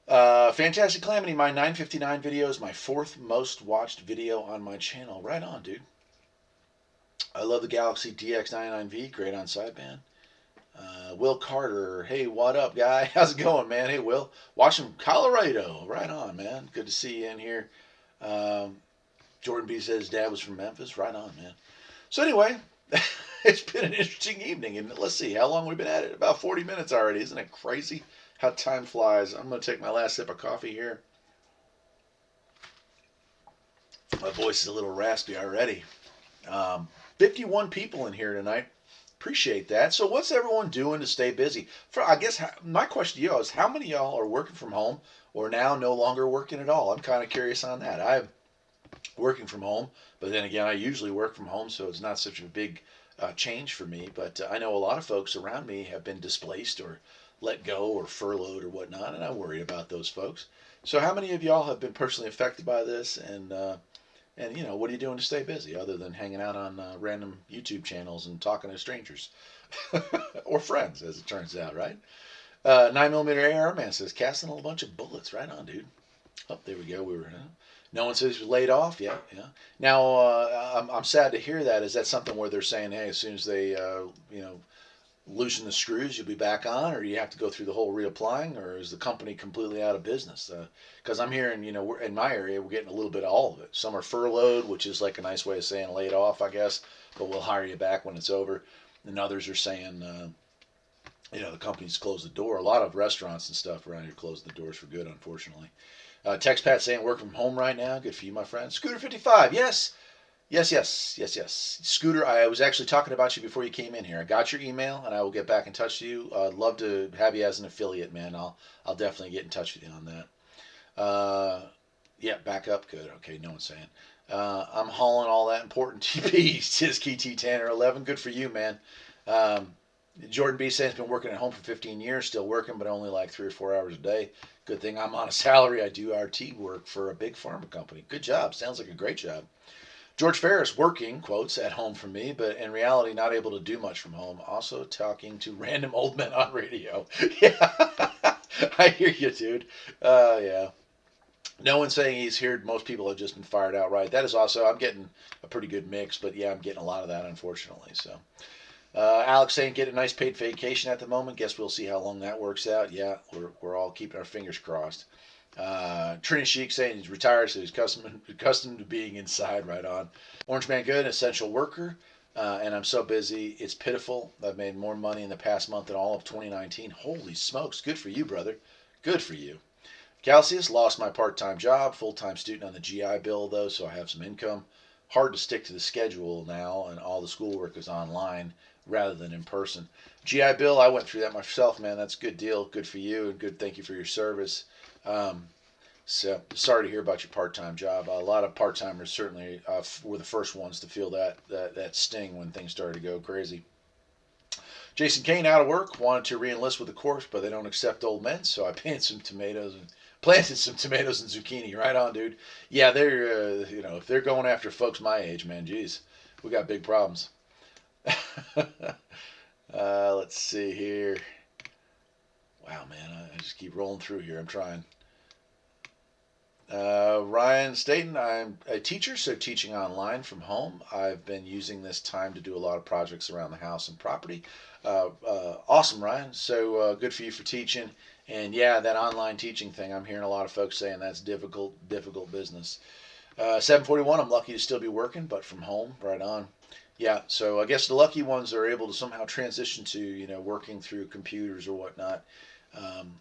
Fantastic Calamity, my 959 video is my 4th most watched video on my channel. Right on, dude. I love the Galaxy DX99V, great on sideband. Will Carter, hey, what up, guy? How's it going, man? Hey, Will. Watching Colorado. Right on, man. Good to see you in here. Um, Jordan B says dad was from Memphis. Right on, man. So anyway, it's been an interesting evening, and let's see how long we've been at it. About 40 minutes already. Isn't it crazy how time flies? I'm going to take my last sip of coffee here. My voice is a little raspy already. 51 people in here tonight. Appreciate that. So, what's everyone doing to stay busy? I guess my question to you is, how many of y'all are working from home or now no longer working at all? I'm kind of curious on that. I'm working from home, but then again, I usually work from home, so it's not such a big change for me. But I know a lot of folks around me have been displaced or let go or furloughed or whatnot, and I worry about those folks. So, how many of y'all have been personally affected by this, and what are you doing to stay busy other than hanging out on random YouTube channels and talking to strangers or friends, as it turns out, right? 9mm AR man says, casting a bunch of bullets. Right on, dude. Oh, there we go. No one says he was laid off. Yeah, yeah. Now, I'm sad to hear that. Is that something where they're saying, hey, as soon as they, loosen the screws, you'll be back on, or do you have to go through the whole reapplying, or is the company completely out of business? Because I'm hearing, we're in my area, we're getting a little bit of all of it. Some are furloughed, which is like a nice way of saying laid off, I guess, but we'll hire you back when it's over. And others are saying, the company's closed the door. A lot of restaurants and stuff around here closed the doors for good, unfortunately. Text Pat saying work from home right now. Good for you, my friend. Scooter 55, yes. Yes. Scooter, I was actually talking about you before you came in here. I got your email, and I will get back in touch with you. I'd love to have you as an affiliate, man. I'll definitely get in touch with you on that. Yeah, back up. Good. Okay, no one's saying. I'm hauling all that important TP, says KT Tanner 11. Good for you, man. Jordan B saying he's been working at home for 15 years, still working, but only like 3 or 4 hours a day. Good thing I'm on a salary. I do RT work for a big pharma company. Good job. Sounds like a great job. George Ferris working, quotes, at home from me, but in reality not able to do much from home. Also talking to random old men on radio. Yeah, I hear you, dude. Yeah. No one's saying he's here. Most people have just been fired outright. That is also, I'm getting a pretty good mix, but yeah, I'm getting a lot of that, unfortunately. So, Alex saying get a nice paid vacation at the moment. Guess we'll see how long that works out. Yeah, we're all keeping our fingers crossed. Trini Sheik saying he's retired, so he's accustomed to being inside. Right on. Orange Man Good, essential worker, and I'm so busy, it's pitiful. I've made more money in the past month than all of 2019. Holy smokes! Good for you, brother. Good for you. Calcius lost my part-time job, full-time student on the GI Bill though, so I have some income. Hard to stick to the schedule now, and all the schoolwork is online rather than in person. GI Bill, I went through that myself, man. That's a good deal. Good for you, and good. Thank you for your service. Um, so sorry to hear about your part-time job. A lot of part-timers certainly were the first ones to feel that sting when things started to go crazy. Jason Kane out of work wanted to re-enlist with the Corps, but they don't accept old men, so I planted some tomatoes and zucchini. Right on, dude. Yeah, they're if they're going after folks my age, man, geez, we got big problems. Let's see here. Wow, man, I just keep rolling through here. I'm trying. Ryan Staten, I'm a teacher, so teaching online from home. I've been using this time to do a lot of projects around the house and property. Awesome, Ryan. So good for you for teaching. And yeah, that online teaching thing, I'm hearing a lot of folks saying that's difficult business. 741, I'm lucky to still be working, but from home, right on. Yeah, so I guess the lucky ones are able to somehow transition to, working through computers or whatnot. Um,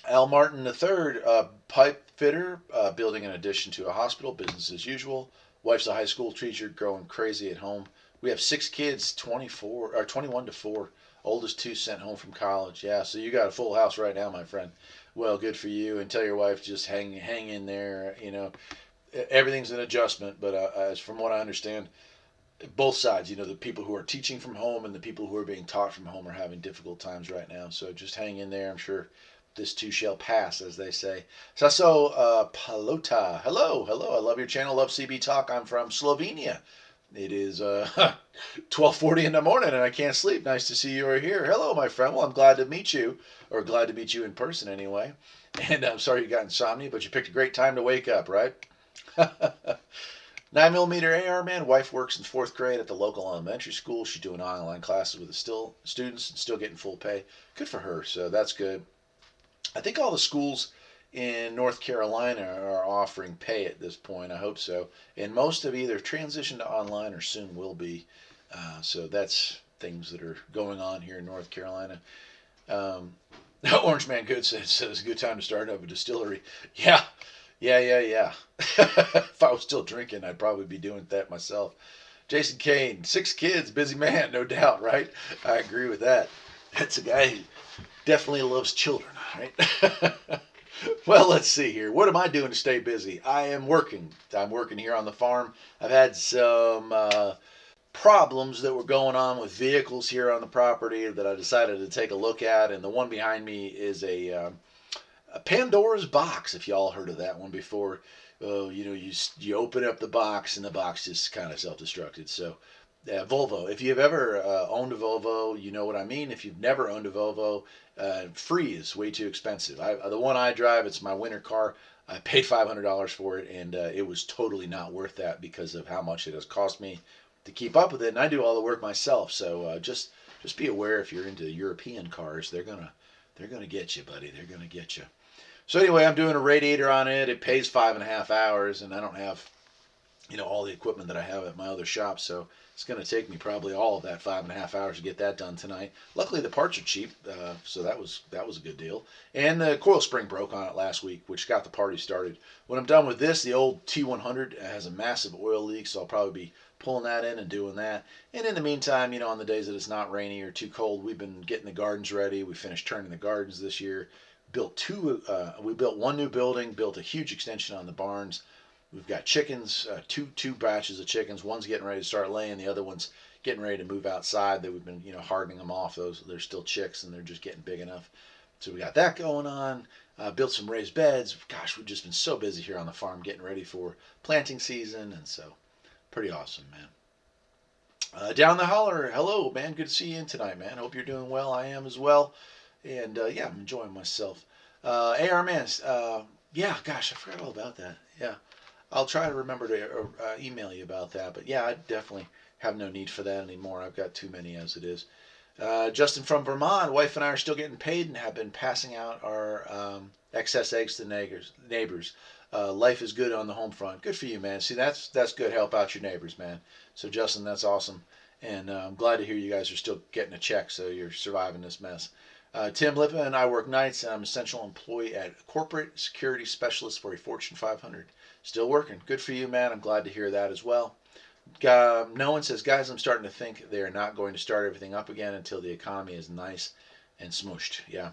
Al Martin III, pipe fitter, building an addition to a hospital, business as usual. Wife's a high school teacher, growing crazy at home. We have 6 kids, 24 or 21 to 4. Oldest 2 sent home from college. Yeah, so you got a full house right now, my friend. Well, good for you. And tell your wife just hang in there. Everything's an adjustment, but as from what I understand, both sides, the people who are teaching from home and the people who are being taught from home are having difficult times right now. So just hang in there. I'm sure this too shall pass, as they say. Saso Palota. Hello. I love your channel. Love CB Talk. I'm from Slovenia. It is 12:40 in the morning and I can't sleep. Nice to see you are here. Hello, my friend. Well, I'm glad to meet you, or glad to meet you in person anyway. And I'm sorry you got insomnia, but you picked a great time to wake up, right? 9mm AR man, wife works in 4th grade at the local elementary school. She's doing online classes with the students and still getting full pay. Good for her. So that's good. I think all the schools in North Carolina are offering pay at this point. I hope so. And most have either transitioned to online or soon will be. So that's things that are going on here in North Carolina. Um, Orange Man Good said it's a good time to start up a distillery. Yeah, yeah. If I was still drinking, I'd probably be doing that myself. Jason Kane, 6 kids, busy man, no doubt, right? I agree with that. That's a guy who definitely loves children, right? Well, let's see here. What am I doing to stay busy? I am working. I'm working here on the farm. I've had some problems that were going on with vehicles here on the property that I decided to take a look at. And the one behind me is a Pandora's box. If y'all heard of that one before, you open up the box and the box just kind of self-destructed. So, Volvo. If you've ever owned a Volvo, you know what I mean. If you've never owned a Volvo, free is way too expensive. The one I drive, it's my winter car. I paid $500 for it, and it was totally not worth that because of how much it has cost me to keep up with it. And I do all the work myself. So just be aware if you're into European cars, they're gonna get you, buddy. They're gonna get you. So anyway, I'm doing a radiator on it. It pays 5.5 hours, and I don't have all the equipment that I have at my other shop. So it's going to take me probably all of that 5.5 hours to get that done tonight. Luckily, the parts are cheap, so that was a good deal. And the coil spring broke on it last week, which got the party started. When I'm done with this, the old T100 has a massive oil leak, so I'll probably be pulling that in and doing that. And in the meantime, on the days that it's not rainy or too cold, we've been getting the gardens ready. We finished turning the gardens this year. We built one new building, built a huge extension on the barns. We've got chickens, two batches of chickens. One's getting ready to start laying. The other one's getting ready to move outside. That we've been, hardening them off. They're still chicks and they're just getting big enough. So we got that going on. Built some raised beds. Gosh, we've just been so busy here on the farm getting ready for planting season, and so pretty awesome, man. Down the holler, hello, man. Good to see you in tonight, man. Hope you're doing well. I am as well, and yeah, I'm enjoying myself. AR man, yeah, gosh, I forgot all about that. Yeah. I'll try to remember to email you about that. But yeah, I definitely have no need for that anymore. I've got too many as it is. Justin from Vermont, wife and I are still getting paid and have been passing out our excess eggs to neighbors. Life is good on the home front. Good for you, man. See, that's good. Help out your neighbors, man. So Justin, that's awesome. And I'm glad to hear you guys are still getting a check, so you're surviving this mess. Tim Lippa and I work nights, and I'm an essential employee at corporate security specialist for a Fortune 500. Still working. Good for you, man. I'm glad to hear that as well. No one says, guys, I'm starting to think they are not going to start everything up again until the economy is nice and smooshed. Yeah.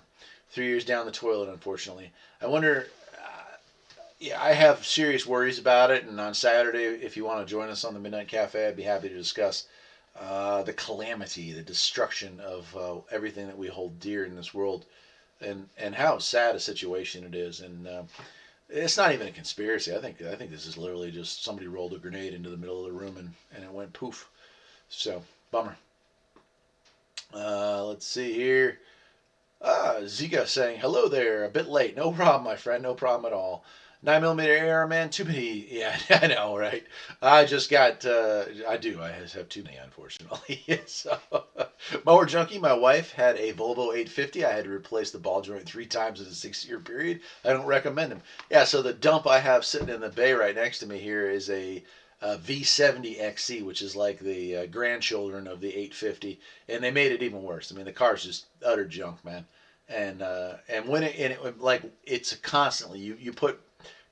3 years down the toilet, unfortunately. I wonder, yeah, I have serious worries about it. And on Saturday, if you want to join us on the Midnight Cafe, I'd be happy to discuss the calamity, the destruction of everything that we hold dear in this world, and how sad a situation it is. And it's not even a conspiracy. I think this is literally just somebody rolled a grenade into the middle of the room and it went poof. So bummer. Let's see here. Ziga saying hello there. A bit late. No problem, my friend. No problem at all. 9mm AR, man. Too many. Yeah, I know, right? I just got. I do. I have too many, unfortunately. So, Mower Junkie. My wife had a Volvo 850. I had to replace the ball joint 3 times in a 6-year period. I don't recommend them. Yeah. So the dump I have sitting in the bay right next to me here is a V70 XC, which is like the grandchildren of the 850, and they made it even worse. I mean, the car's just utter junk, man. And when like it's constantly you put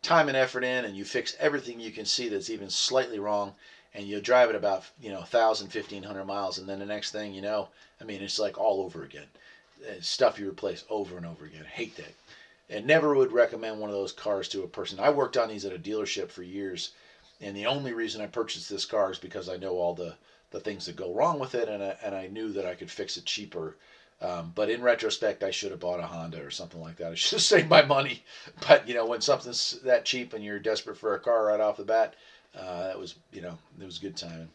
time and effort in, and you fix everything you can see that's even slightly wrong, and you drive it about 1,000, 1,500 miles, and then the next thing you know, I mean, it's like all over again. Stuff you replace over and over again. I hate that. And never would recommend one of those cars to a person. I worked on these at a dealership for years, and the only reason I purchased this car is because I know all the things that go wrong with it, and I knew that I could fix it cheaper. But in retrospect, I should have bought a Honda or something like that. I should have saved my money. But when something's that cheap and you're desperate for a car right off the bat, that was it was good timing.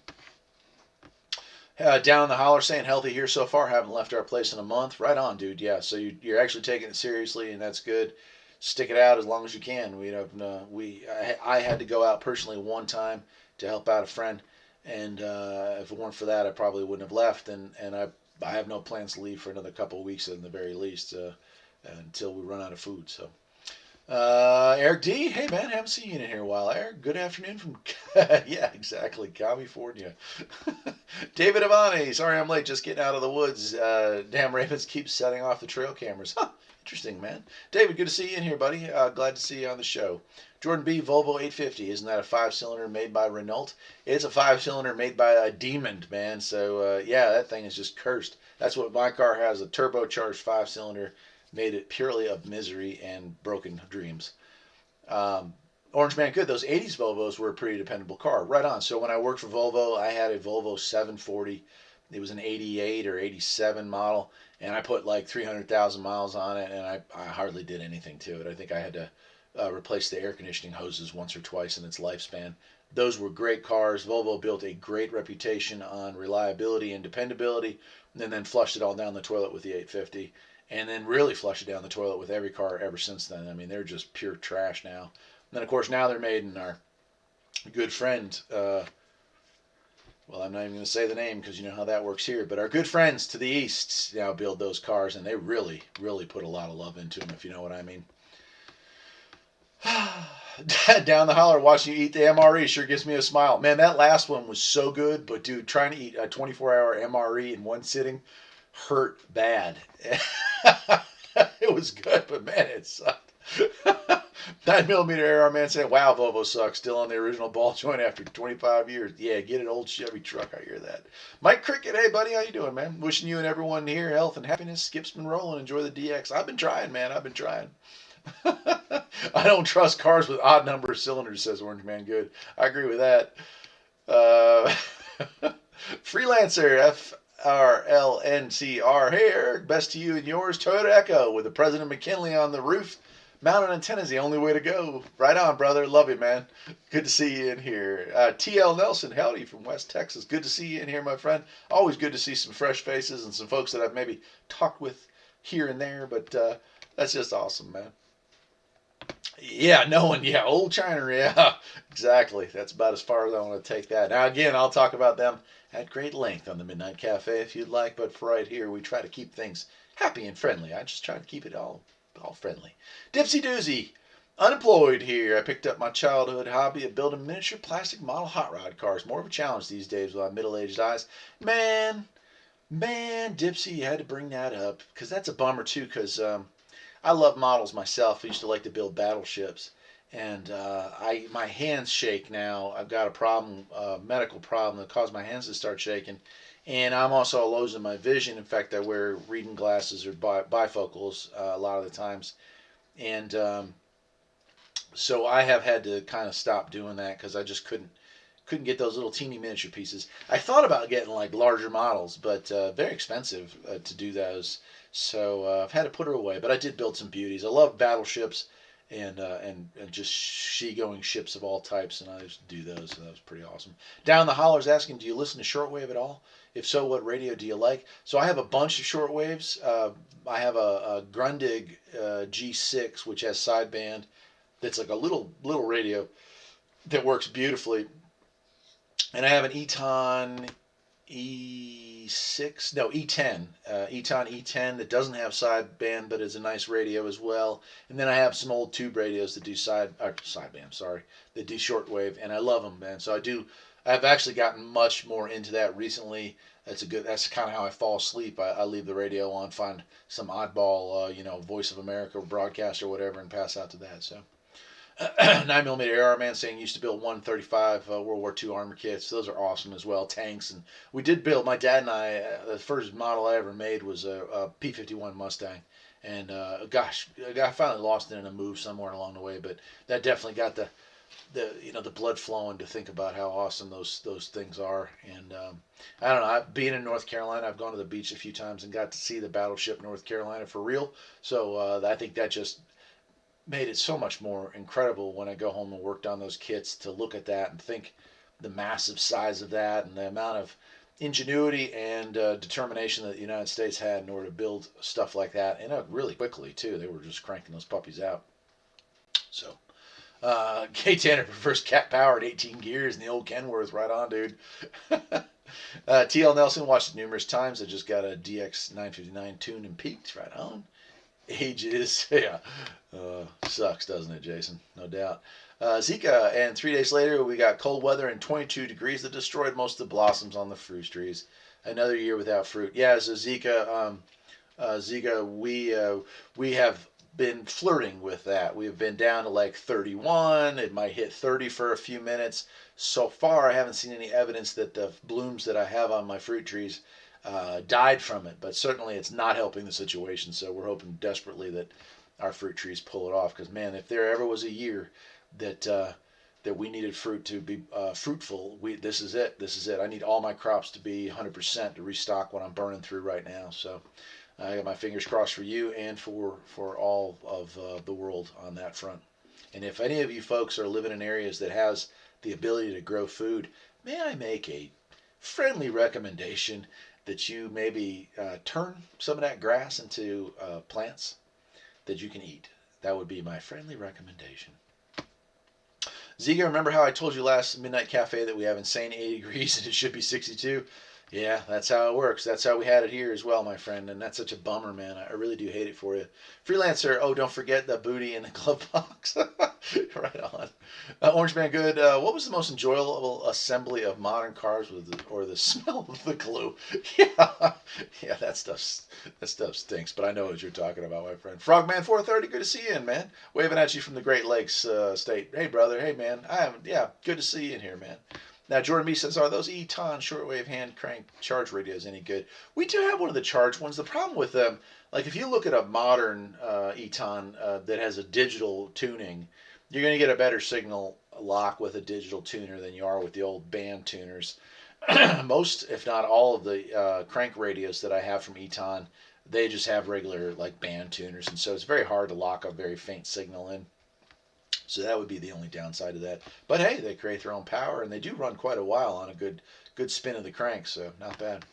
Down in the holler saying healthy here so far. Haven't left our place in a month. Right on, dude. Yeah, so you're actually taking it seriously, and that's good. Stick it out as long as you can. I had to go out personally one time to help out a friend, and if it weren't for that, I probably wouldn't have left. And I have no plans to leave for another couple of weeks at the very least until we run out of food. So Eric D, hey man, haven't seen you in here a while. Eric, good afternoon from yeah, exactly, California. David Avani, sorry I'm late, just getting out of the woods. Damn Ravens keep setting off the trail cameras. Huh, interesting, man. David, good to see you in here, buddy. Glad to see you on the show. Jordan B, Volvo 850, isn't that a 5-cylinder made by Renault? It's a 5-cylinder made by a demon, man. So yeah, that thing is just cursed. That's what my car has, a turbocharged 5-cylinder, made it purely of misery and broken dreams. Um, Orange Man Good, those 80s Volvos were a pretty dependable car. Right on. So when I worked for Volvo, I had a Volvo 740. It was an 88 or 87 model, and I put like 300,000 miles on it, and I hardly did anything to it. I think I had to replace the air conditioning hoses once or twice in its lifespan. Those were great cars. Volvo built a great reputation on reliability and dependability, and then flushed it all down the toilet with the 850, and then really flushed it down the toilet with every car ever since then. I mean, they're just pure trash now. And then, of course, now they're made in our good friend, well, I'm not even going to say the name because you know how that works here, but our good friends to the east now build those cars, and they really, really put a lot of love into them, if you know what I mean. Down the holler, watching you eat the MRE sure gives me a smile. Man, that last one was so good, but dude, trying to eat a 24-hour MRE in one sitting hurt bad. It was good, but man, it sucked. 9mm AR man saying, wow, Volvo sucks. Still on the original ball joint after 25 years. Yeah, get an old Chevy truck. I hear that. Mike Cricket, hey, buddy, how you doing, man? Wishing you and everyone here health and happiness. Skip's been rolling. Enjoy the DX. I've been trying, man. I've been trying. I don't trust cars with odd number of cylinders, says Orange Man Good. I agree with that. Uh, Freelancer, FRLNCR. Hey, Eric, best to you and yours. Toyota Echo with the President McKinley on the roof. Mounted antenna is the only way to go. Right on, brother. Love you, man. Good to see you in here. TL Nelson, howdy from West Texas. Good to see you in here, my friend. Always good to see some fresh faces and some folks that I've maybe talked with here and there, but that's just awesome, man. Yeah, no one. Yeah, old China. Yeah, exactly. That's about as far as I want to take that. Now, again, I'll talk about them at great length on the Midnight Cafe if you'd like, but for right here, we try to keep things happy and friendly. I just try to keep it all friendly. Dipsy Doozy, unemployed here. I picked up my childhood hobby of building miniature plastic model hot rod cars. More of a challenge these days with my middle-aged eyes. Man, Dipsy, you had to bring that up because that's a bummer too. Because I love models myself. I used to like to build battleships, and I my hands shake now. I've got a problem, a medical problem that caused my hands to start shaking, and I'm also losing my vision. In fact, I wear reading glasses or bifocals a lot of the times, and so I have had to kind of stop doing that because I just couldn't get those little teeny miniature pieces. I thought about getting like larger models, but very expensive to do those. So I've had to put her away. But I did build some beauties. I love battleships and just seagoing ships of all types, and I used to do those. So that was pretty awesome. Down the hollers asking, do you listen to shortwave at all? If so, what radio do you like? So I have a bunch of shortwaves. I have a Grundig G6, which has sideband. That's like a little radio that works beautifully. And I have an Eton E6, no, E10, Eton E10 that doesn't have sideband but is a nice radio as well. And then I have some old tube radios that do sideband, sorry, that do shortwave, and I love them, man. So I've actually gotten much more into that recently. That's kind of how I fall asleep. I leave the radio on, find some oddball, Voice of America broadcast or whatever, and pass out to that. So 9mm AR man saying used to build 135 World War II armor kits. Those are awesome as well. Tanks, and we did build. My dad and I, the first model I ever made was a P-51 Mustang, and gosh, I finally lost it in a move somewhere along the way. But that definitely got the blood flowing to think about how awesome those things are. And I don't know. Being in North Carolina, I've gone to the beach a few times and got to see the battleship North Carolina for real. So I think that just made it so much more incredible when I go home and worked on those kits to look at that and think the massive size of that and the amount of ingenuity and determination that the United States had in order to build stuff like that, and really quickly too. They were just cranking those puppies out. So K Tanner prefers cat power at 18 gears and the old Kenworth. Right on, dude. TL Nelson watched it numerous times. I just got a DX 959 tuned and peaked. Right on. ages. Yeah. Sucks, doesn't it, Jason? No doubt. Zika, and 3 days later, we got cold weather and 22 degrees that destroyed most of the blossoms on the fruit trees. Another year without fruit. Yeah, so Zika, we have been flirting with that. We've been down to like 31. It might hit 30 for a few minutes. So far, I haven't seen any evidence that the blooms that I have on my fruit trees died from it. But certainly, it's not helping the situation. So we're hoping desperately that our fruit trees pull it off. Because man, if there ever was a year that that we needed fruit to be fruitful, this is it. This is it. I need all my crops to be 100% to restock what I'm burning through right now. So I got my fingers crossed for you and for all of the world on that front. And if any of you folks are living in areas that has the ability to grow food, may I make a friendly recommendation that you maybe turn some of that grass into plants that you can eat. That would be my friendly recommendation. Ziga, remember how I told you last Midnight Cafe that we have insane 80 degrees and it should be 62? Yeah, that's how it works. That's how we had it here as well, my friend. And that's such a bummer, man. I really do hate it for you. Freelancer, oh, don't forget the booty in the glove box. Right on. Orange Man Good, what was the most enjoyable assembly of modern cars or the smell of the glue? Yeah, yeah, that stuff stinks, but I know what you're talking about, my friend. Frogman 430, good to see you in, man. Waving at you from the Great Lakes state. Hey, brother. Hey, man. Yeah, good to see you in here, man. Now, Jordan B says, are those Eton shortwave hand crank charge radios any good? We do have one of the charge ones. The problem with them, like if you look at a modern Eton that has a digital tuning, you're going to get a better signal lock with a digital tuner than you are with the old band tuners. Most, if not all, of the crank radios that I have from Eton, they just have regular like band tuners, and so it's very hard to lock a very faint signal in. So that would be the only downside of that. But hey, they create their own power, and they do run quite a while on a good spin of the crank, so not bad.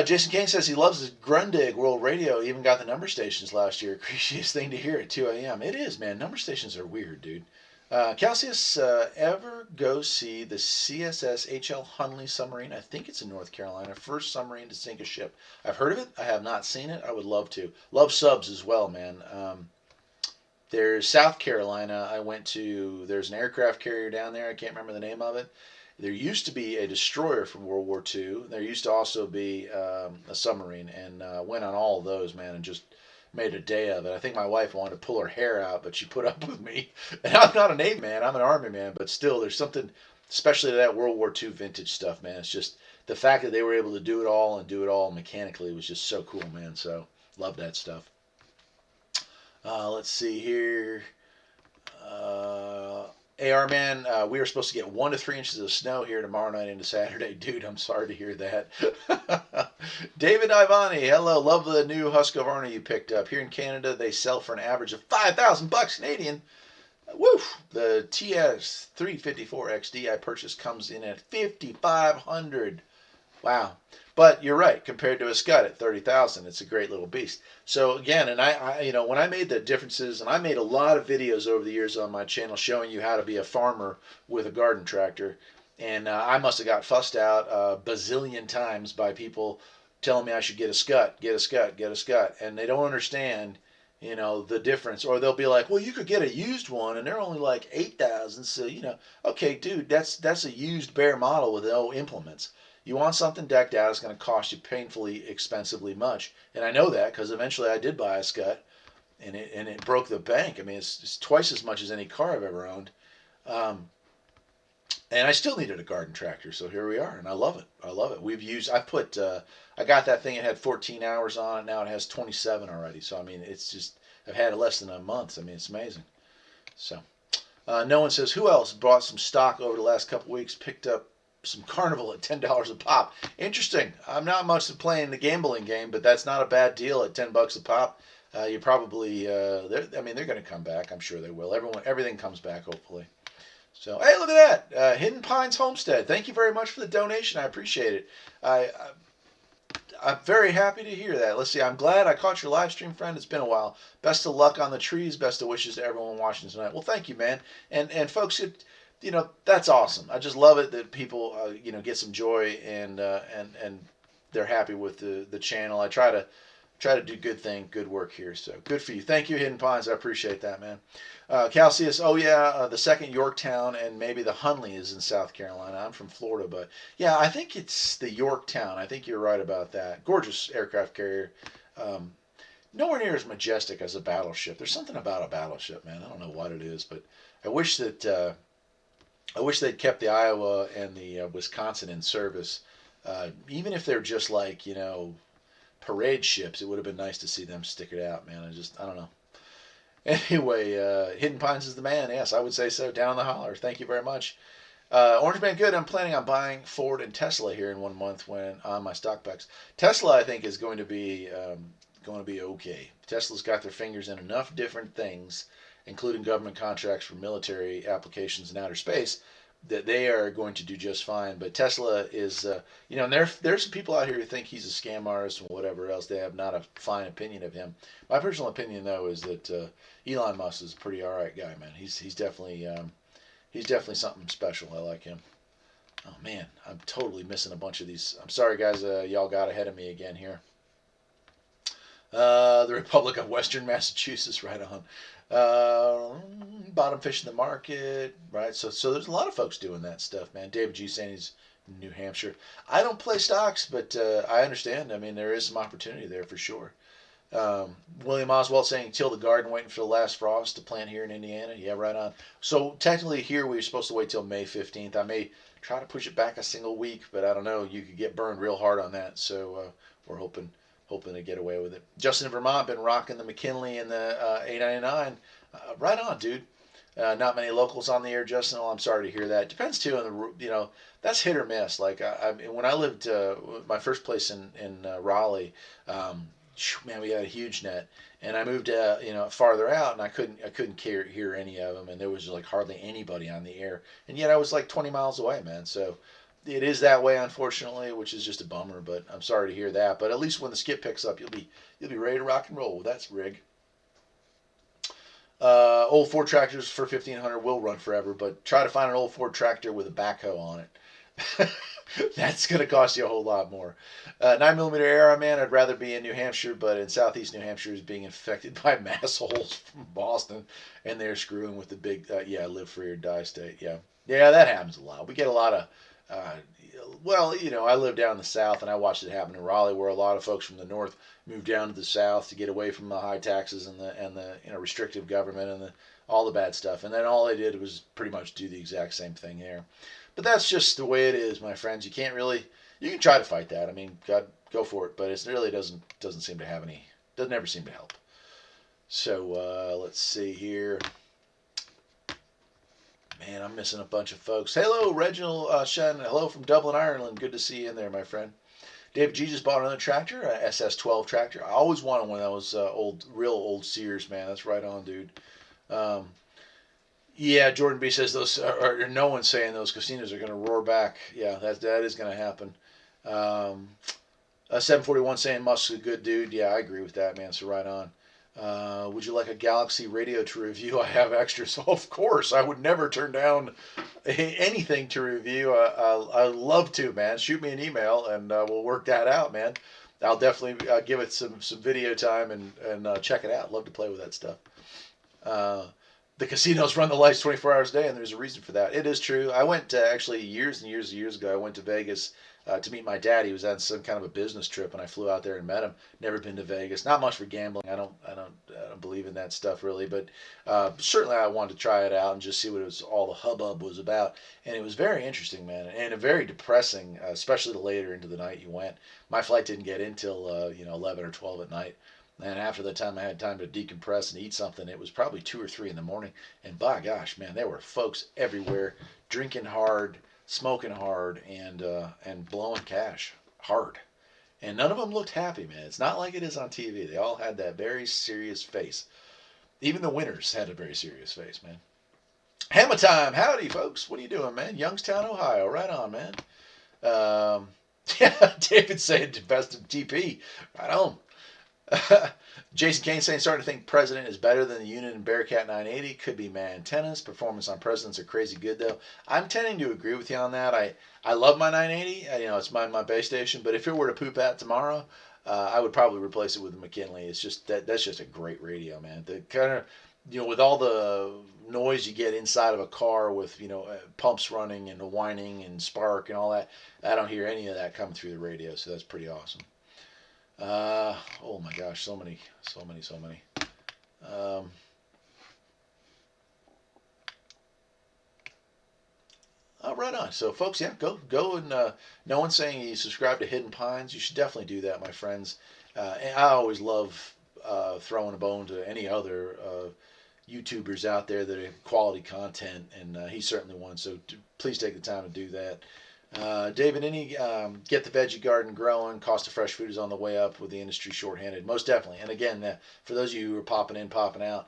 Jason Kane says he loves his Grundig World Radio. Even got the number stations last year. Craziest thing to hear at 2 a.m. It is, man. Number stations are weird, dude. Calcius, ever go see the CSS HL Hunley submarine? I think it's in North Carolina. First submarine to sink a ship. I've heard of it. I have not seen it. I would love to. Love subs as well, man. There's South Carolina. I went to. There's an aircraft carrier down there. I can't remember the name of it. There used to be a destroyer from World War II. There used to also be a submarine, and went on all of those, man, and just made a day of it. I think my wife wanted to pull her hair out, but she put up with me. And I'm not a Navy man. I'm an Army man, but still, there's something, especially to that World War II vintage stuff, man. It's just the fact that they were able to do it all and do it all mechanically was just so cool, man. So love that stuff. Let's see here. AR man, we are supposed to get 1 to 3 inches of snow here tomorrow night into Saturday. Dude, I'm sorry to hear that. David Ivani, hello. Love the new Husqvarna you picked up. Here in Canada, they sell for an average of $5,000 Canadian. Woof! The TS 354 XD I purchased comes in at 5,500. Wow. But you're right. Compared to a Scud at 30,000, it's a great little beast. So again, and when I made the differences, and I made a lot of videos over the years on my channel showing you how to be a farmer with a garden tractor, and I must have got fussed out a bazillion times by people telling me I should get a Scud, get a Scud, get a Scud, and they don't understand, the difference. Or they'll be like, well, you could get a used one, and they're only like 8,000. So okay, dude, that's a used bare model with no implements. You want something decked out, it's going to cost you painfully expensively much. And I know that because eventually I did buy a Scud, and it broke the bank. I mean, it's twice as much as any car I've ever owned. And I still needed a garden tractor, so here we are, and I love it. I love it. I got that thing, it had 14 hours on it, now it has 27 already. So, I mean, it's just, I've had it less than a month. I mean, it's amazing. So, no one says, who else bought some stock over the last couple weeks, picked up some Carnival at $10 a pop. Interesting. I'm not much of playing the gambling game, but that's not a bad deal at $10 a pop. You probably, they're going to come back. I'm sure they will. Everything comes back, hopefully. So, hey, look at that. Hidden Pines Homestead. Thank you very much for the donation. I appreciate it. I'm very happy to hear that. Let's see. I'm glad I caught your live stream, friend. It's been a while. Best of luck on the trees. Best of wishes to everyone watching tonight. Well, thank you, man. And folks, that's awesome. I just love it that people, get some joy and they're happy with the channel. I try to try to do good work here. So good for you. Thank you, Hidden Pines. I appreciate that, man. Calcius, oh yeah, the second Yorktown and maybe the Hunley is in South Carolina. I'm from Florida, but yeah, I think it's the Yorktown. I think you're right about that. Gorgeous aircraft carrier. Um, Nowhere near as majestic as a battleship. There's something about a battleship, man. I don't know what it is, but I wish that I wish they'd kept the Iowa and the Wisconsin in service. Even if they're just like parade ships, it would have been nice to see them stick it out, man. I don't know. Anyway, Hidden Pines is the man. Yes, I would say so. Down the holler. Thank you very much. Orange Man Good. I'm planning on buying Ford and Tesla here in 1 month when on my stock picks. Tesla, I think, is going to be okay. Tesla's got their fingers in enough different things, including government contracts for military applications in outer space, that they are going to do just fine. But Tesla is, and there's some people out here who think he's a scam artist and whatever else. They have not a fine opinion of him. My personal opinion, though, is that Elon Musk is a pretty all right guy, man. He's definitely something special. I like him. Oh man, I'm totally missing a bunch of these. I'm sorry, guys. Y'all got ahead of me again here. The Republic of Western Massachusetts, right on. Bottom fish in the market, right? So there's a lot of folks doing that stuff, man. David G saying he's in New Hampshire. I don't play stocks, but I understand. I mean, there is some opportunity there for sure. William Oswald saying till the garden, waiting for the last frost to plant here in Indiana. Yeah, right on. So technically here we're supposed to wait till May 15th. I may try to push it back a single week, but I don't know. You could get burned real hard on that. So we're hoping to get away with it. Justin in Vermont been rocking the McKinley and the 899. Right on, dude. Not many locals on the air, Justin. Oh, I'm sorry to hear that. Depends too on that's hit or miss. Like when I lived my first place in Raleigh, man, we had a huge net, and I moved farther out, and I couldn't hear any of them, and there was like hardly anybody on the air, and yet I was like 20 miles away, man. So it is that way, unfortunately, which is just a bummer. But I'm sorry to hear that. But at least when the skip picks up, you'll be ready to rock and roll. That's rig. Old Ford tractors for 1,500 will run forever, but try to find an old Ford tractor with a backhoe on it. That's going to cost you a whole lot more. 9mm era, man, I'd rather be in New Hampshire, but in southeast New Hampshire is being infected by mass holes from Boston, and they're screwing with the big, live free or die state. Yeah, that happens a lot. We get a lot of, I live down in the south, and I watched it happen in Raleigh, where a lot of folks from the north moved down to the south to get away from the high taxes and the restrictive government and all the bad stuff, and then all they did was pretty much do the exact same thing there. But that's just the way it is, my friends. You can try to fight that. I mean, God, go for it. But it really doesn't seem to have any, doesn't ever seem to help. So let's see here. Man, I'm missing a bunch of folks. Hello, Reginald Shen. Hello from Dublin, Ireland. Good to see you in there, my friend. David G just bought another tractor, a SS12 tractor. I always wanted one of those real old Sears, man. That's right on, dude. Yeah, Jordan B says those, or no one's saying those casinos are going to roar back. Yeah, that is going to happen. 741 saying Musk's a good dude. Yeah, I agree with that, man. So right on. Would you like a Galaxy radio to review? I have extras. So of course, I would never turn down anything to review. I'd love to, man. Shoot me an email and we'll work that out, man. I'll definitely give it some video time and check it out. Love to play with that stuff. The casinos run the lights 24 hours a day, and there's a reason for that. It is true. I went actually years and years ago. I went to Vegas to meet my dad. He was on some kind of a business trip, and I flew out there and met him. Never been to Vegas. Not much for gambling. I don't believe in that stuff really, but certainly I wanted to try it out and just see what all the hubbub was about. And it was very interesting, man, and very depressing, especially the later into the night you went. My flight didn't get in till 11 or 12 at night. And after the time I had time to decompress and eat something, it was probably 2 or 3 in the morning. And by gosh, man, there were folks everywhere drinking hard, smoking hard, and blowing cash hard. And none of them looked happy, man. It's not like it is on TV. They all had that very serious face. Even the winners had a very serious face, man. Hammer time. Howdy, folks. What are you doing, man? Youngstown, Ohio. Right on, man. Yeah, David saying best of TP. Right on. Jason Kane saying, starting to think President is better than the unit in Bearcat 980. Could be my antennas. Performance on Presidents are crazy good, though. I'm tending to agree with you on that. I love my 980. It's my base station. But if it were to poop out tomorrow, I would probably replace it with a McKinley. It's just that's just a great radio, man. The kind of with all the noise you get inside of a car with pumps running and the whining and spark and all that, I don't hear any of that coming through the radio. So that's pretty awesome. Oh my gosh, so many. Um, right on. So, folks, yeah, go and no one's saying you subscribe to Hidden Pines. You should definitely do that, my friends. And I always love throwing a bone to any other YouTubers out there that have quality content, and he's certainly one. So please take the time to do that. David, get the veggie garden growing. Cost of fresh food is on the way up with the industry shorthanded. Most definitely. And again, for those of you who are popping in, popping out,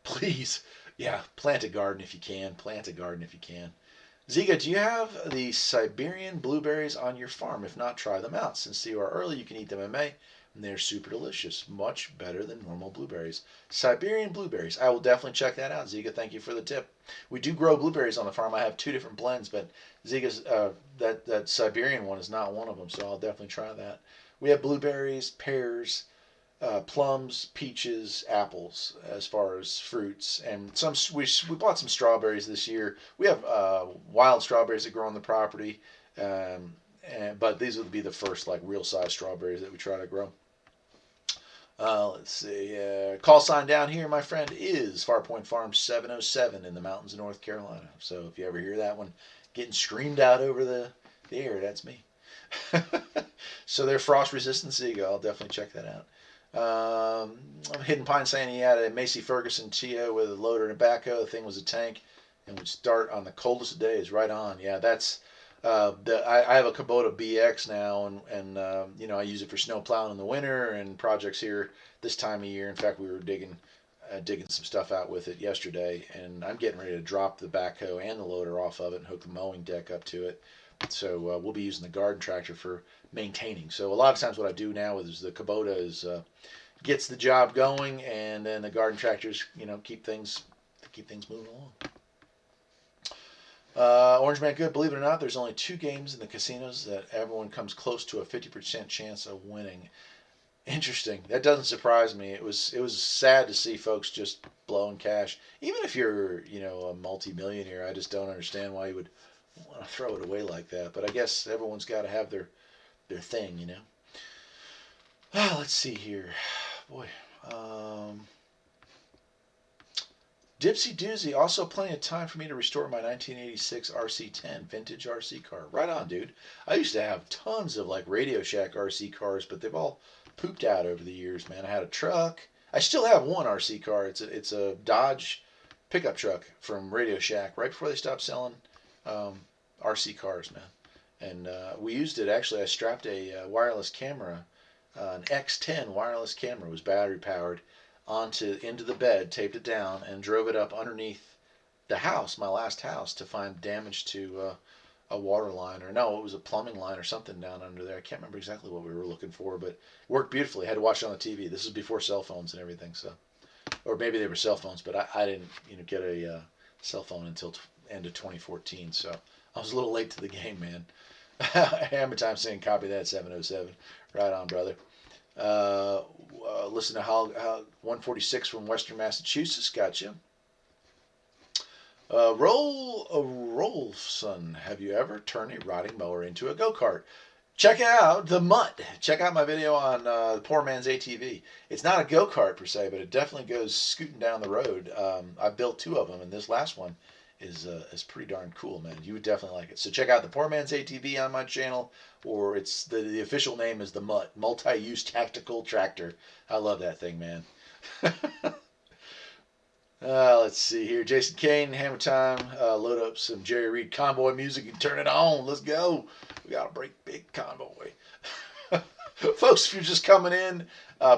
please, yeah, plant a garden if you can. Plant a garden if you can. Ziga, do you have the Siberian blueberries on your farm? If not, try them out. Since they are early, you can eat them in May, and they're super delicious. Much better than normal blueberries. Siberian blueberries. I will definitely check that out, Ziga. Thank you for the tip. We do grow blueberries on the farm. I have 2 different blends, but Ziga's that Siberian one is not one of them, so I'll definitely try that. We have blueberries, pears, plums, peaches, apples as far as fruits, and we bought some strawberries this year. We have wild strawberries that grow on the property, but these would be the first like real size strawberries that we try to grow. Let's see. Call sign down here, my friend, is Farpoint Farm 707 in the mountains of North Carolina. So if you ever hear that one getting screamed out over the air, that's me. So they're frost resistant Ziga. I'll definitely check that out. Hidden Pine saying he had a Massey Ferguson Tio with a loader and a backhoe. The thing was a tank and would start on the coldest of days. Right on. Yeah, that's I have a Kubota BX now, and I use it for snow plowing in the winter and projects here this time of year. In fact, we were digging some stuff out with it yesterday, and I'm getting ready to drop the backhoe and the loader off of it and hook the mowing deck up to it. So we'll be using the garden tractor for maintaining. So a lot of times what I do now is the Kubota gets the job going, and then the garden tractors keep things moving along. Orange Man Good, believe it or not, there's only 2 games in the casinos that everyone comes close to a 50% chance of winning. Interesting. That doesn't surprise me. It was sad to see folks just blowing cash. Even if you're a multi-millionaire, I just don't understand why you would want to throw it away like that. But I guess everyone's got to have their thing. Let's see here, boy. Dipsy Doozy, also plenty of time for me to restore my 1986 RC10 vintage RC car. Right on, dude. I used to have tons of like Radio Shack RC cars, but they've all pooped out over the years, man. I had a truck. I still have one RC car. It's a Dodge pickup truck from Radio Shack right before they stopped selling RC cars, man. And we used it, actually. I strapped a wireless camera, an X10 wireless camera. It was battery powered, into the bed, taped it down, and drove it up underneath the house, my last house, to find damage to a water line, or no, it was a plumbing line or something down under there. I can't remember exactly what we were looking for, but it worked beautifully. I had to watch it on the TV. This is before cell phones and everything, so, or maybe they were cell phones, but I didn't get a cell phone until end of 2014, so I was a little late to the game, man. Hammer Time saying copy that 707. Right on, brother. Listen to how 146 from Western Massachusetts. Gotcha. Rolfson, have you ever turned a rotting mower into a go-kart? Check out the Mutt. Check out my video on the Poor Man's ATV. It's not a go-kart per se, but it definitely goes scooting down the road. I built 2 of them, and this last one is pretty darn cool, man. You would definitely like it. So check out the Poor Man's ATV on my channel, or it's the official name is the Mutt, Multi-Use Tactical Tractor. I love that thing, man. Let's see here. Jason Kane, Hammer Time. Load up some Jerry Reed Convoy music and turn it on. Let's go. We got a big convoy. Folks, if you're just coming in,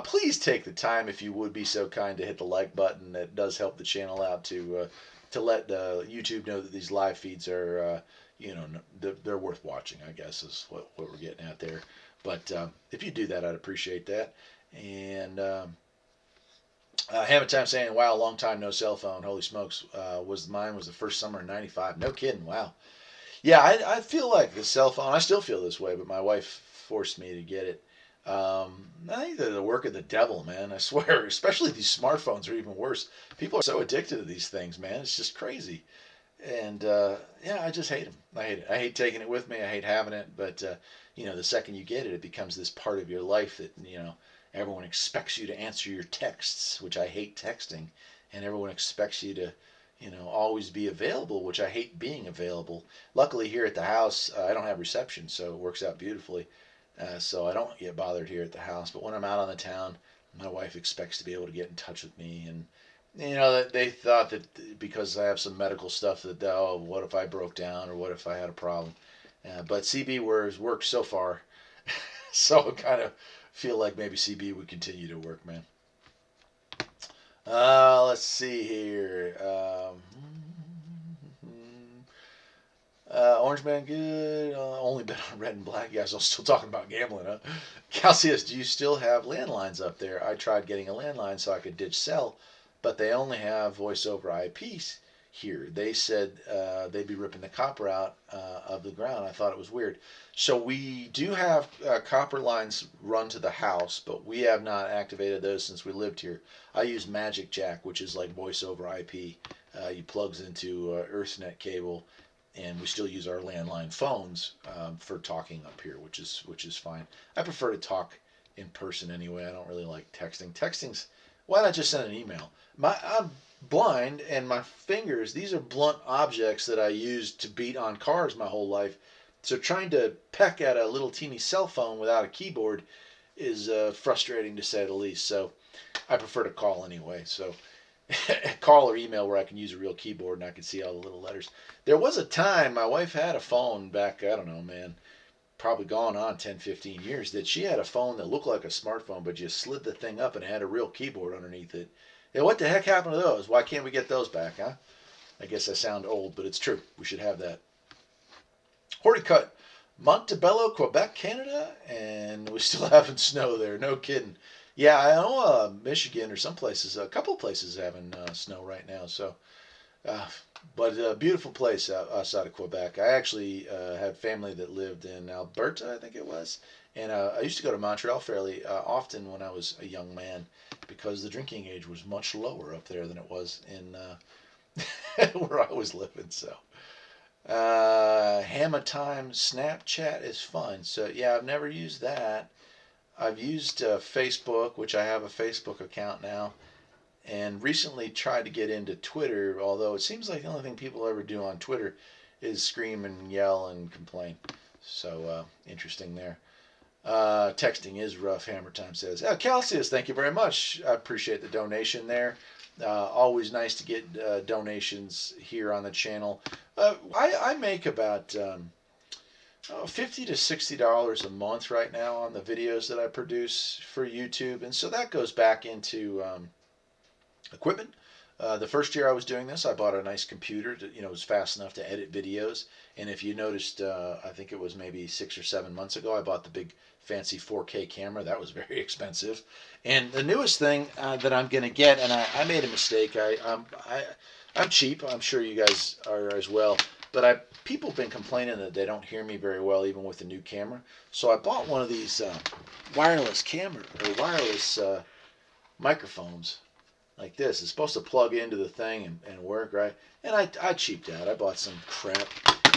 please take the time, if you would be so kind, to hit the like button. That does help the channel out to let YouTube know that these live feeds are, they're worth watching, I guess, is what we're getting at there. But if you do that, I'd appreciate that. And Hammer Time saying, "Wow, long time no cell phone. Holy smokes!" Was mine was the first summer in '95. No kidding. Wow. Yeah, I feel like the cell phone. I still feel this way, but my wife forced me to get it. I think they're the work of the devil, man. I swear. Especially these smartphones are even worse. People are so addicted to these things, man. It's just crazy. And yeah, I just hate them. I hate it. I hate taking it with me. I hate having it. But the second you get it, it becomes this part of your life that everyone expects you to answer your texts, which I hate texting, and everyone expects you to always be available, which I hate being available. Luckily, here at the house, I don't have reception, so it works out beautifully. So I don't get bothered here at the house. But when I'm out on the town, my wife expects to be able to get in touch with me, and that they thought that because I have some medical stuff that what if I broke down or what if I had a problem? But CB works so far, so I kind of feel like maybe CB would continue to work, man. Let's see here. Orange Man, good. Only bet on red and black. You guys are still talking about gambling, huh? Calcius, do you still have landlines up there? I tried getting a landline so I could ditch cell, but they only have voice over IPs here. They said they'd be ripping the copper out of the ground. I thought it was weird. So we do have copper lines run to the house, but we have not activated those since we lived here. I use Magic Jack, which is like voice over IP. You plugs into EarthNet cable, and we still use our landline phones for talking up here, which is fine. I prefer to talk in person anyway. I don't really like texting. Texting's why not just send an email? I'm blind, and my fingers, these are blunt objects that I used to beat on cars my whole life. So trying to peck at a little teeny cell phone without a keyboard is frustrating to say the least. So I prefer to call anyway. So call or email where I can use a real keyboard and I can see all the little letters. There was a time my wife had a phone back, I don't know, man, probably gone on 10, 15 years, that she had a phone that looked like a smartphone, but you slid the thing up and it had a real keyboard underneath it. Yeah, what the heck happened to those? Why can't we get those back, huh? I guess I sound old, but it's true. We should have that. Horticut, Montebello, Quebec, Canada, and we still having snow there. No kidding. Yeah, I know Michigan or some places, a couple places having snow right now. So, uh, but a beautiful place outside of Quebec. I actually had family that lived in Alberta, I think it was, and I used to go to Montreal fairly often when I was a young man because the drinking age was much lower up there than it was in where I was living. So. Hammer Time Snapchat is fun. So yeah, I've never used that. I've used Facebook, which I have a Facebook account now, and recently tried to get into Twitter. Although it seems like the only thing people ever do on Twitter is scream and yell and complain. So interesting there. Texting is rough. Hammer Time says, Calcius, thank you very much. I appreciate the donation there. Always nice to get donations here on the channel. I make about $50 to $60 a month right now on the videos that I produce for YouTube, and so that goes back into equipment. The first year I was doing this, I bought a nice computer that was fast enough to edit videos. And if you noticed, I think it was maybe 6 or 7 months ago, I bought the big fancy 4K camera. That was very expensive. And the newest thing that I'm going to get, and I made a mistake. I'm cheap. I'm sure you guys are as well. But people have been complaining that they don't hear me very well, even with the new camera. So I bought one of these wireless microphones like this. It's supposed to plug into the thing and work, right? And I cheaped out. I bought some crap,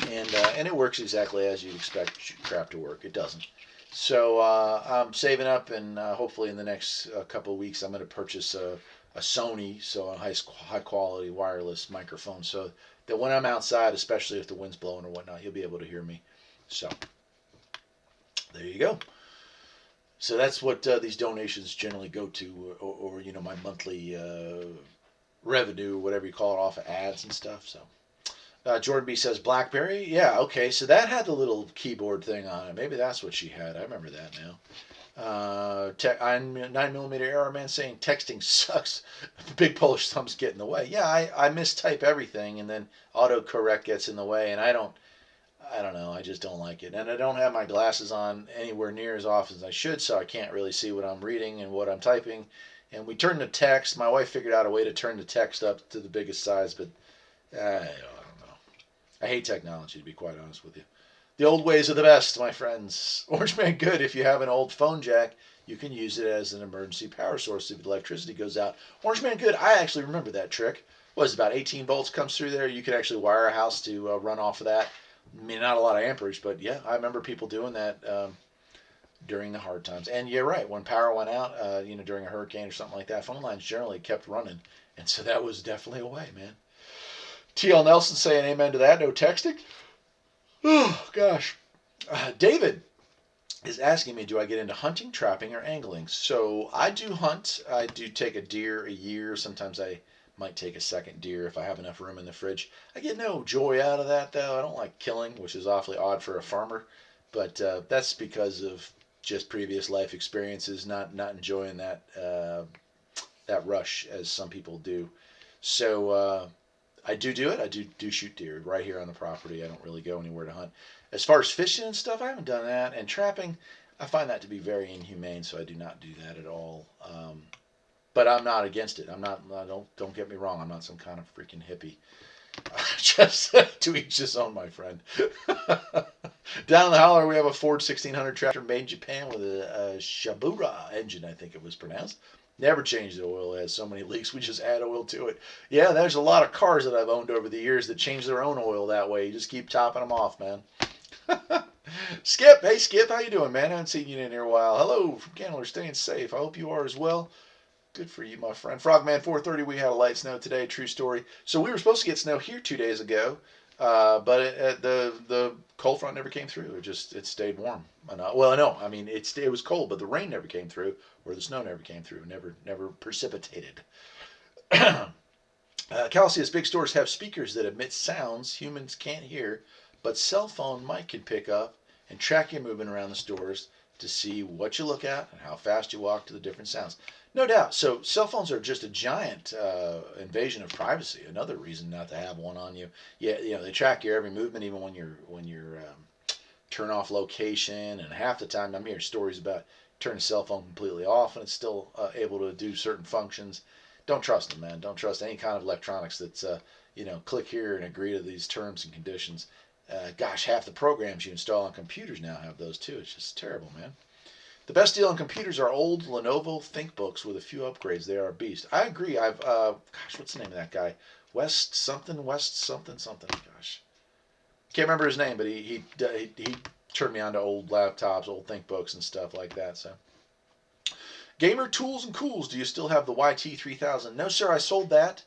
and it works exactly as you'd expect crap to work. It doesn't. So I'm saving up, and hopefully in the next couple of weeks I'm going to purchase a Sony, so a high quality wireless microphone, so that when I'm outside, especially if the wind's blowing or whatnot, you'll be able to hear me. So there you go. So that's what these donations generally go to, or my monthly revenue, whatever you call it, off of ads and stuff. So Jordan B says BlackBerry. Yeah, okay. So that had the little keyboard thing on it. Maybe that's what she had. I remember that now. 9mm Error Man saying texting sucks. Big Polish thumbs get in the way. Yeah, I mistype everything, and then autocorrect gets in the way, and I don't. I don't know. I just don't like it. And I don't have my glasses on anywhere near as often as I should, so I can't really see what I'm reading and what I'm typing. And we turn to text. My wife figured out a way to turn the text up to the biggest size, but I don't know. I hate technology, to be quite honest with you. The old ways are the best, my friends. Orange Man Good, if you have an old phone jack, you can use it as an emergency power source if electricity goes out. Orange Man Good, I actually remember that trick. What is it, about 18 volts comes through there? You could actually wire a house to run off of that. I mean, not a lot of amperage, but yeah, I remember people doing that during the hard times. And you're right, when power went out, during a hurricane or something like that, phone lines generally kept running. And so that was definitely a way, man. TL Nelson saying amen to that. No texting. Oh, gosh. David is asking me, do I get into hunting, trapping, or angling? So I do hunt. I do take a deer a year. Sometimes I might take a second deer if I have enough room in the fridge. I get no joy out of that, though. I don't like killing, which is awfully odd for a farmer. But that's because of just previous life experiences, not enjoying that rush as some people do. So I do it. I do shoot deer right here on the property. I don't really go anywhere to hunt. As far as fishing and stuff, I haven't done that. And trapping, I find that to be very inhumane, so I do not do that at all. But I'm not against it. I'm not. Don't get me wrong. I'm not some kind of freaking hippie. Just to each his own, my friend. Down in the holler, we have a Ford 1600 tractor made in Japan with a Shabura engine, I think it was pronounced. Never changed the oil. It has so many leaks. We just add oil to it. Yeah, there's a lot of cars that I've owned over the years that change their own oil that way. You just keep topping them off, man. Skip, hey Skip, how you doing, man? I haven't seen you in here a while. Hello from Candler, staying safe. I hope you are as well. Good for you, my friend. Frogman 430, we had a light snow today. True story. So we were supposed to get snow here 2 days ago, but the cold front never came through. It stayed warm. Well, no, I mean it was cold, but the rain never came through, or the snow never came through. Never precipitated. Cal says big stores have speakers that emit sounds humans can't hear, but cell phone mic can pick up and track your movement around the stores to see what you look at and how fast you walk to the different sounds. No doubt. So cell phones are just a giant invasion of privacy. Another reason not to have one on you. Yeah, they track your every movement, even when you're turn off location. And half the time, I'm hearing stories about turn the cell phone completely off and it's still able to do certain functions. Don't trust them, man. Don't trust any kind of electronics that's click here and agree to these terms and conditions. Gosh, half the programs you install on computers now have those too. It's just terrible, man. The best deal on computers are old Lenovo ThinkBooks with a few upgrades. They are a beast. I agree. What's the name of that guy? West something. Gosh, can't remember his name, but he turned me on to old laptops, old ThinkBooks, and stuff like that. So, Gamer Tools and Cools. Do you still have the YT3000? No, sir. I sold that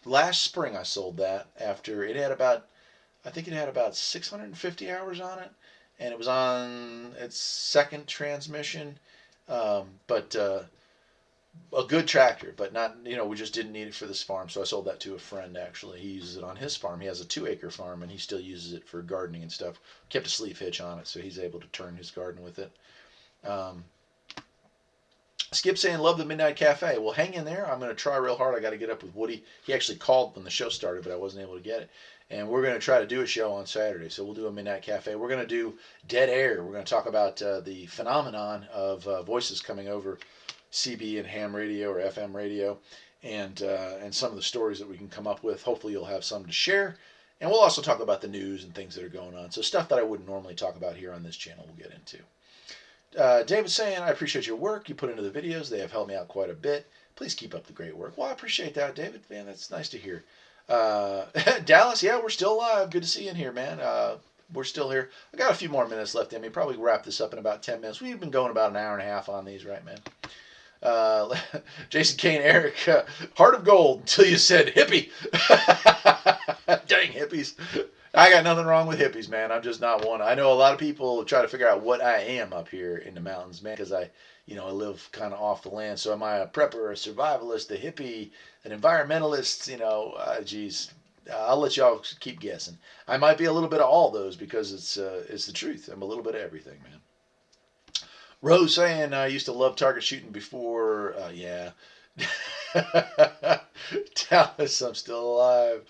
last spring. I sold that after it had I think it had about 650 hours on it. And it was on its second transmission, but a good tractor, but not, we just didn't need it for this farm, so I sold that to a friend, actually. He uses it on his farm. He has a 2-acre farm, and he still uses it for gardening and stuff. Kept a sleeve hitch on it, so he's able to turn his garden with it. Skip saying, love the Midnight Cafe. Well, hang in there. I'm going to try real hard. I got to get up with Woody. He actually called when the show started, but I wasn't able to get it. And we're going to try to do a show on Saturday. So we'll do a Midnight Cafe. We're going to do Dead Air. We're going to talk about the phenomenon of voices coming over CB and ham radio or FM radio, and some of the stories that we can come up with. Hopefully you'll have some to share. And we'll also talk about the news and things that are going on. So stuff that I wouldn't normally talk about here on this channel we'll get into. David saying, I appreciate your work you put into the videos. They have helped me out quite a bit. Please keep up the great work. Well, I appreciate that, David. Man, that's nice to hear. Dallas, yeah, we're still alive. Good to see you in here, man. We're still here. I got a few more minutes left in me. Probably wrap this up in about 10 minutes. We've been going about an hour and a half on these, right, man? Jason Kane, Eric, heart of gold until you said hippie. Dang hippies. I got nothing wrong with hippies, man. I'm just not one. I know a lot of people try to figure out what I am up here in the mountains, man, because I live kind of off the land. So am I a prepper, a survivalist, a hippie, an environmentalist? Geez, I'll let y'all keep guessing. I might be a little bit of all those because it's the truth. I'm a little bit of everything, man. Rose saying I used to love target shooting before. Yeah. Dallas, I'm still alive.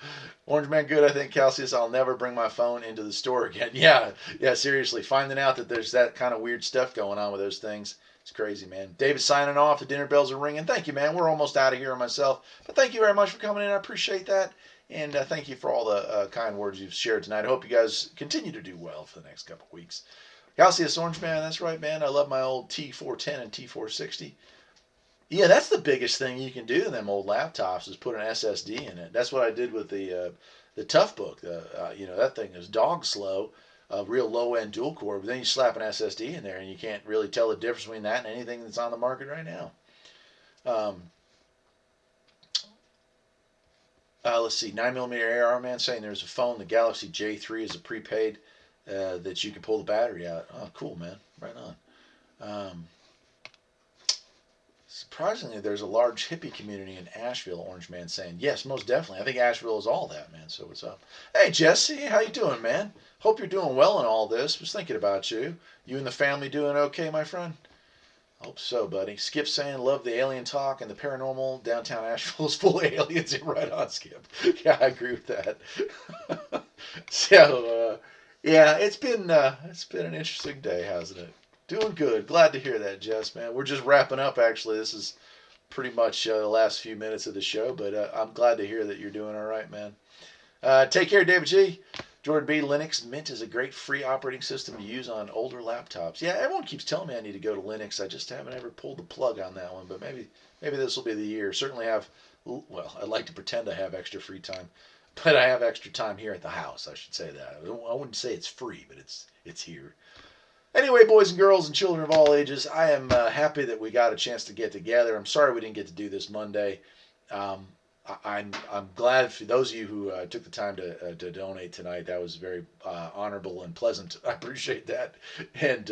Orange Man Good, I think Calcius, I'll never bring my phone into the store again. Yeah, yeah, seriously. Finding out that there's that kind of weird stuff going on with those things. It's crazy, man. David signing off. The dinner bells are ringing. Thank you, man. We're almost out of here myself. But thank you very much for coming in. I appreciate that. And thank you for all the kind words you've shared tonight. I hope you guys continue to do well for the next couple weeks. Calcius Orange Man, that's right, man. I love my old T410 and T460. Yeah, that's the biggest thing you can do to them old laptops is put an SSD in it. That's what I did with the Toughbook. That thing is dog slow, real low end dual core. But then you slap an SSD in there, and you can't really tell the difference between that and anything that's on the market right now. Um, let's see, 9mm AR man saying there's a phone, the Galaxy J3 is a prepaid that you can pull the battery out. Oh, cool, man. Right on. Surprisingly, there's a large hippie community in Asheville. Orange Man saying, yes, most definitely. I think Asheville is all that, man. So what's up? Hey, Jesse, how you doing, man? Hope you're doing well in all this. Was thinking about you. You and the family doing okay, my friend? Hope so, buddy. Skip saying, love the alien talk and the paranormal. Downtown Asheville is full of aliens. Right on, Skip. Yeah, I agree with that. So, yeah, it's been an interesting day, hasn't it? Doing good. Glad to hear that, Jess, man. We're just wrapping up, actually. This is pretty much the last few minutes of the show, but I'm glad to hear that you're doing all right, man. Take care, David G. Jordan B. Linux Mint is a great free operating system to use on older laptops. Yeah, everyone keeps telling me I need to go to Linux. I just haven't ever pulled the plug on that one, but maybe this will be the year. Certainly have, well, I'd like to pretend I have extra free time, but I have extra time here at the house. I should say that. I wouldn't say it's free, but it's here. Anyway, boys and girls and children of all ages, I am happy that we got a chance to get together. I'm sorry we didn't get to do this Monday. I'm glad for those of you who took the time to donate tonight. That was very honorable and pleasant. I appreciate that. And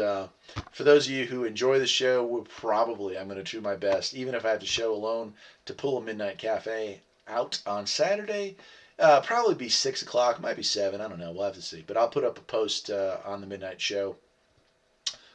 for those of you who enjoy the show, I'm going to do my best, even if I have to show alone, to pull a Midnight Cafe out on Saturday. Probably be 6 o'clock, might be 7. I don't know. We'll have to see. But I'll put up a post on the Midnight Show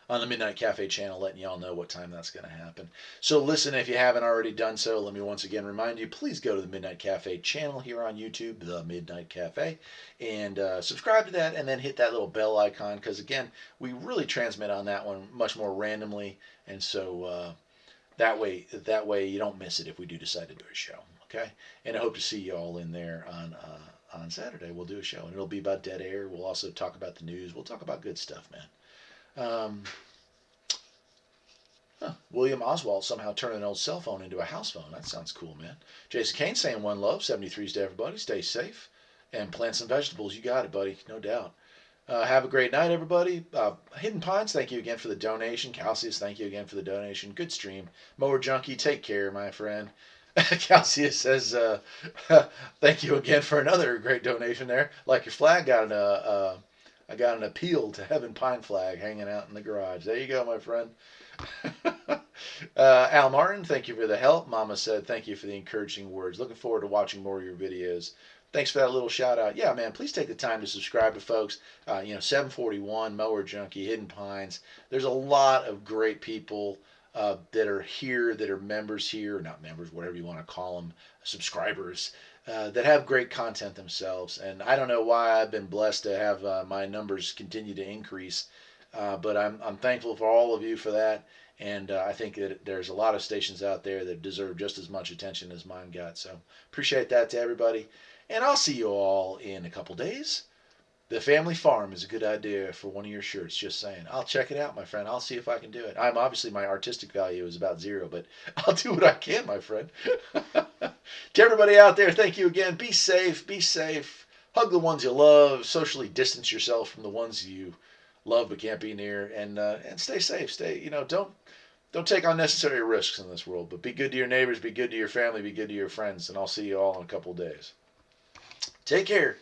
on the Midnight Cafe channel, letting y'all know what time that's going to happen. So listen, if you haven't already done so, let me once again remind you, please go to the Midnight Cafe channel here on YouTube, The Midnight Cafe, and subscribe to that, and then hit that little bell icon, because again, we really transmit on that one much more randomly, and so that way you don't miss it if we do decide to do a show, okay? And I hope to see you all in there on Saturday. We'll do a show, and it'll be about dead air. We'll also talk about the news. We'll talk about good stuff, man. William Oswald somehow turned an old cell phone into a house phone. That sounds cool, man. Jason Kane saying one love, 73s to everybody. Stay safe and plant some vegetables. You got it, buddy. No doubt. Have a great night, everybody. Hidden Pines, thank you again for the donation. Calcius, thank you again for the donation. Good stream. Mower Junkie, take care, my friend. Calcius says, thank you again for another great donation there. Like your flag, I got an appeal to heaven pine flag hanging out in the garage. There you go, my friend. Al Martin, thank you for the help. Mama said, thank you for the encouraging words. Looking forward to watching more of your videos. Thanks for that little shout out. Yeah, man, please take the time to subscribe to folks. 741, Mower Junkie, Hidden Pines. There's a lot of great people that are here, that are members here, not members, whatever you want to call them, subscribers. That have great content themselves. And I don't know why I've been blessed to have my numbers continue to increase, but I'm thankful for all of you for that. And I think that there's a lot of stations out there that deserve just as much attention as mine got. So appreciate that to everybody. And I'll see you all in a couple days. The Family Farm is a good idea for one of your shirts, just saying. I'll check it out, my friend. I'll see if I can do it. Obviously my artistic value is about 0, but I'll do what I can, my friend. To everybody out there, thank you again. Be safe. Be safe. Hug the ones you love. Socially distance yourself from the ones you love but can't be near. And stay safe. Don't take unnecessary risks in this world. But be good to your neighbors. Be good to your family. Be good to your friends. And I'll see you all in a couple of days. Take care.